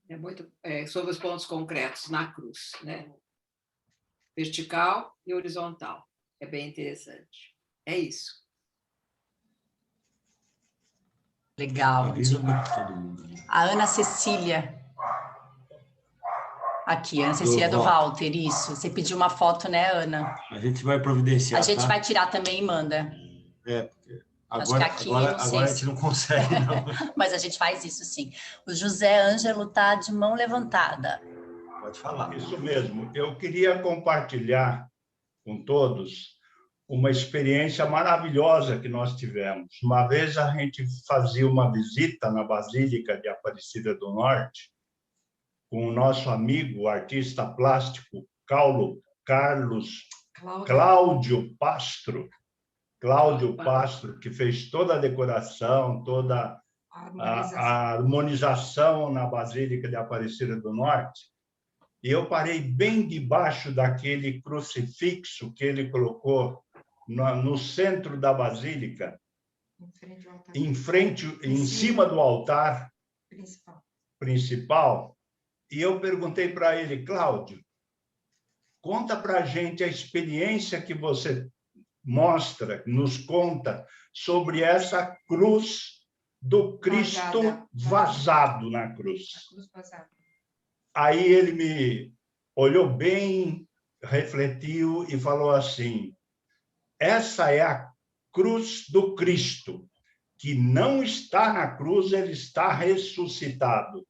É muito sobre os pontos concretos na cruz, né? Vertical e horizontal. É bem interessante. É isso. Legal. A Ana Cecília. Aqui, Ana Cecília do Walter, isso. Você pediu uma foto, né, Ana? A gente vai providenciar. A gente vai tirar também e manda. Porque agora a gente não consegue, não. Mas a gente faz isso, sim. O José Ângelo está de mão levantada. Pode falar. Isso mesmo. Eu queria compartilhar com todos uma experiência maravilhosa que nós tivemos. Uma vez a gente fazia uma visita na Basílica de Aparecida do Norte com o nosso amigo, o artista plástico Cláudio Pastro, que fez toda a decoração, toda a harmonização na Basílica de Aparecida do Norte. E eu parei bem debaixo daquele crucifixo que ele colocou no centro em cima do altar principal. E eu perguntei para ele, Cláudio, conta para a gente a experiência que você nos conta sobre essa cruz do Cristo vazado na cruz. Aí ele me olhou bem, refletiu e falou assim, essa é a cruz do Cristo, que não está na cruz, ele está ressuscitado.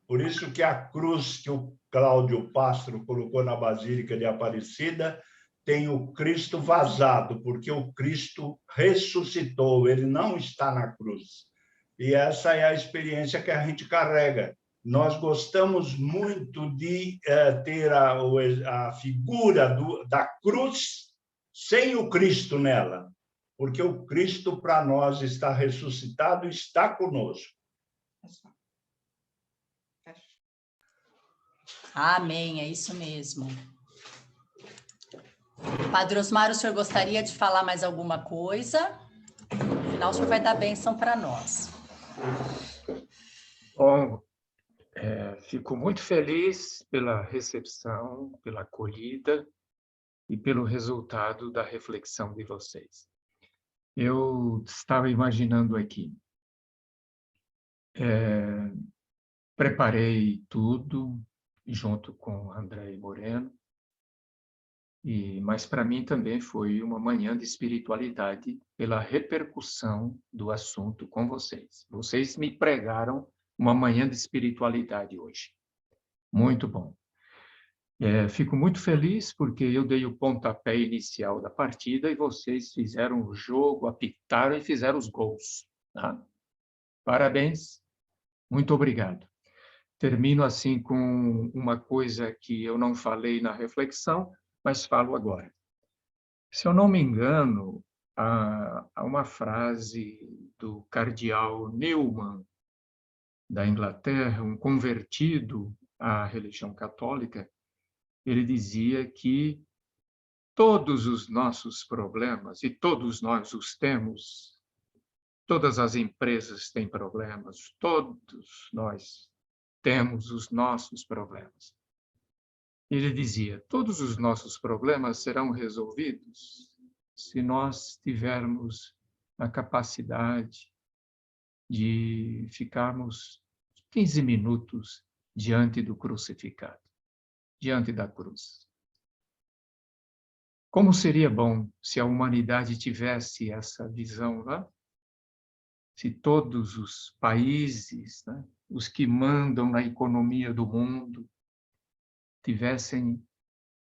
Por isso que a cruz que o Cláudio Pastro colocou na Basílica de Aparecida tem o Cristo vazado, porque o Cristo ressuscitou, ele não está na cruz. E essa é a experiência que a gente carrega. Nós gostamos muito de ter a figura da cruz sem o Cristo nela, porque o Cristo para nós está ressuscitado e está conosco. Amém, é isso mesmo. Padre Osmar, o senhor gostaria de falar mais alguma coisa? No final, o senhor vai dar bênção para nós. Bom, fico muito feliz pela recepção, pela acolhida e pelo resultado da reflexão de vocês. Eu estava imaginando aqui, preparei tudo junto com André Moreno, mas para mim também foi uma manhã de espiritualidade pela repercussão do assunto com vocês. Vocês me pregaram uma manhã de espiritualidade hoje. Muito bom. Fico muito feliz porque eu dei o pontapé inicial da partida e vocês fizeram o jogo, apitaram e fizeram os gols. Tá? Parabéns, muito obrigado. Termino assim com uma coisa que eu não falei na reflexão, mas falo agora. Se eu não me engano, há uma frase do cardeal Newman, da Inglaterra, um convertido à religião católica. Ele dizia que todos os nossos problemas, e todos nós os temos, todas as empresas têm problemas, todos nós temos os nossos problemas. Ele dizia, todos os nossos problemas serão resolvidos se nós tivermos a capacidade de ficarmos 15 minutos diante do crucificado, diante da cruz. Como seria bom se a humanidade tivesse essa visão, né? Se todos os países, né, os que mandam na economia do mundo, tivessem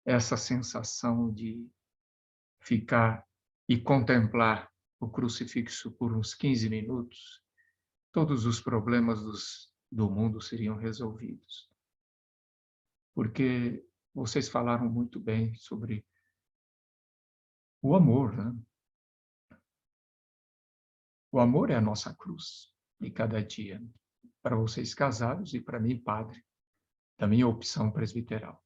essa sensação de ficar e contemplar o crucifixo por uns 15 minutos, todos os problemas do mundo seriam resolvidos. Porque vocês falaram muito bem sobre o amor, né? O amor é a nossa cruz de cada dia, para vocês casados e para mim, padre, da minha opção presbiteral.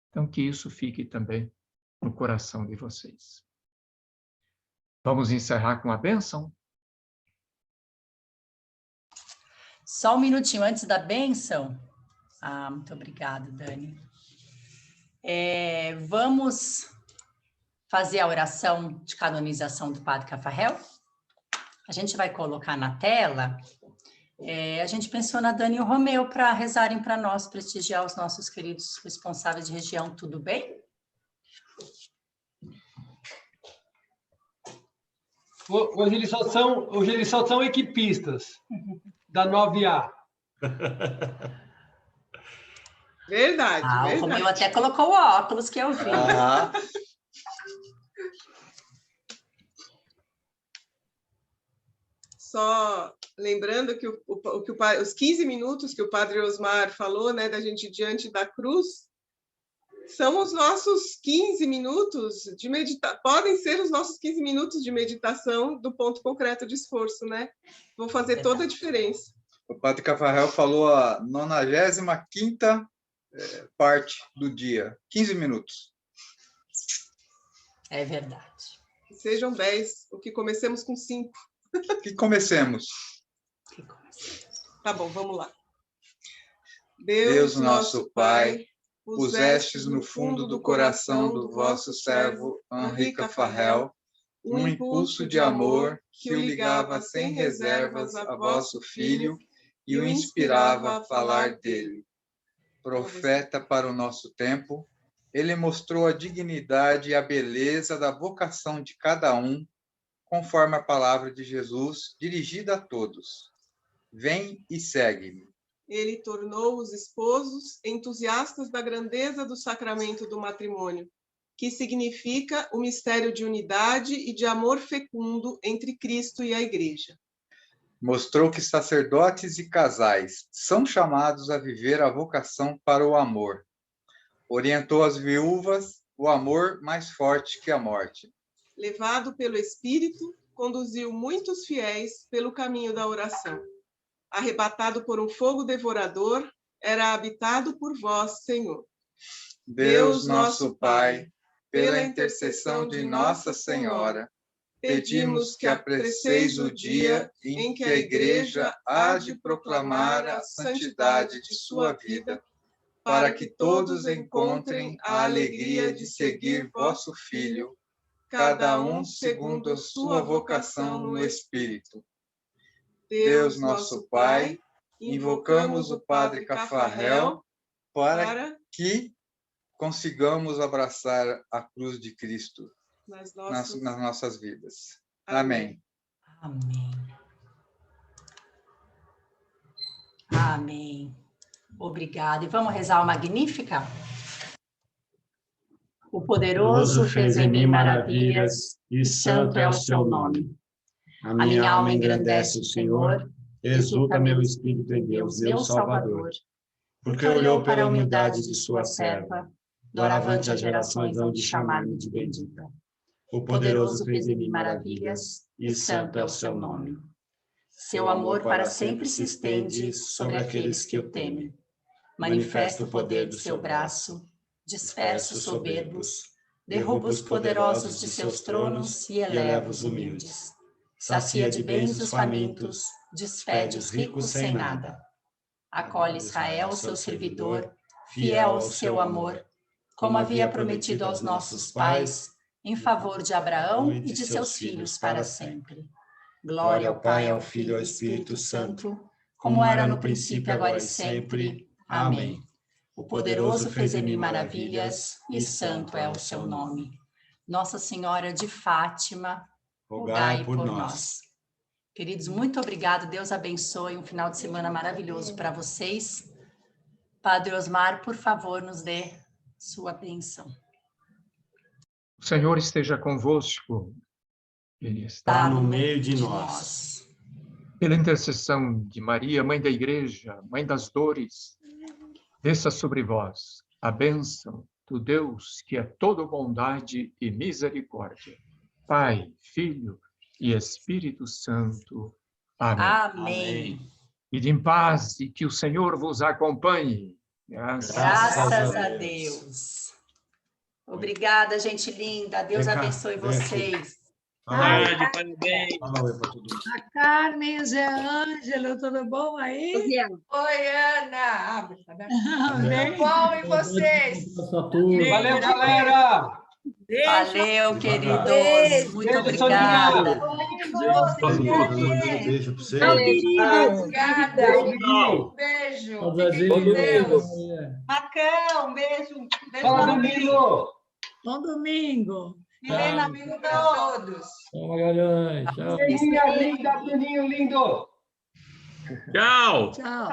Então, que isso fique também no coração de vocês. Vamos encerrar com a bênção? Só um minutinho antes da bênção. Muito obrigada, Dani. Vamos fazer a oração de canonização do Padre Cafarel? A gente vai colocar na tela. A gente pensou na Dani e o Romeu para rezarem para nós, prestigiar os nossos queridos responsáveis de região. Tudo bem? Hoje eles só são equipistas da 9A. Verdade, verdade. O Romeu até colocou o óculos que eu vi. Só lembrando que os 15 minutos que o Padre Osmar falou, né, da gente diante da cruz, são os nossos 15 minutos de meditação, podem ser os nossos 15 minutos de meditação do ponto concreto de esforço, né? Vão fazer toda a diferença. O Padre Cafarel falou a 95ª parte do dia, 15 minutos. É verdade. Que sejam 10, o que comecemos com 5. Que comecemos. Tá bom, vamos lá. Deus nosso Pai, pusestes no fundo do coração do vosso servo Henri Cafarel um impulso de amor que o ligava sem reservas a vosso filho e o inspirava a falar dele. Profeta para o nosso tempo, ele mostrou a dignidade e a beleza da vocação de cada um, conforme a palavra de Jesus, dirigida a todos. Vem e segue-me. Ele tornou os esposos entusiastas da grandeza do sacramento do matrimônio, que significa o mistério de unidade e de amor fecundo entre Cristo e a Igreja. Mostrou que sacerdotes e casais são chamados a viver a vocação para o amor. Orientou as viúvas o amor mais forte que a morte. Levado pelo Espírito, conduziu muitos fiéis pelo caminho da oração. Arrebatado por um fogo devorador, era habitado por vós, Senhor. Deus nosso Pai, pela intercessão de Nossa Senhora, pedimos que apreceis o dia em que a Igreja há de proclamar a santidade de sua vida, para que todos encontrem a alegria de seguir vosso Filho, cada um segundo a sua vocação no Espírito. Deus nosso Pai, invocamos o Padre Cafarel para que consigamos abraçar a cruz de Cristo nas nossas vidas. Amém. Amém. Amém. Obrigada. E vamos rezar o Magnífica? O poderoso fez em mim maravilhas, e santo é o seu nome. A minha alma engrandece o Senhor, exulta meu espírito em Deus, meu Salvador, porque olhou para a humildade de sua serva, doravante as gerações hão de chamar-me de bendita. O poderoso fez em mim maravilhas, e santo é o seu nome. Seu amor para sempre se estende sobre aqueles que o temem. Manifesta o poder do seu braço, dispersa os soberbos, derruba os poderosos de seus tronos e eleva os humildes. Sacia de bens os famintos, despede os ricos sem nada. Acolhe Israel, seu servidor, fiel ao seu amor, como havia prometido aos nossos pais, em favor de Abraão e de seus filhos para sempre. Glória ao Pai, ao Filho e ao Espírito Santo, como era no princípio, agora e sempre. Amém. O poderoso fez em mim maravilhas, e santo é o seu nome. Nossa Senhora de Fátima, rogai por nós. Queridos, muito obrigado. Deus abençoe. Um final de semana maravilhoso para vocês. Padre Osmar, por favor, nos dê sua bênção. O Senhor esteja convosco. Ele está no meio de nós. Pela intercessão de Maria, Mãe da Igreja, Mãe das dores, desça sobre vós a bênção do Deus que é toda bondade e misericórdia. Pai, Filho e Espírito Santo. Amém. Amém. Ide em paz e que o Senhor vos acompanhe. Graças a Deus. Obrigada, gente linda. Deus abençoe vocês. Parabéns. A Carmen, Zé Ângelo, tudo bom aí? Oi, Ana. Tudo bom, e vocês? Valeu, galera! Valeu, queridos. Muito obrigada. Beijo para vocês. Obrigada. Beijo. Deus. Macão, beijo. Fala domingo. Bom domingo. Helena, amigo para todos. Tchau, Magalhães. Tchau. Linda, linda, Bruninho lindo. Tchau. Tchau.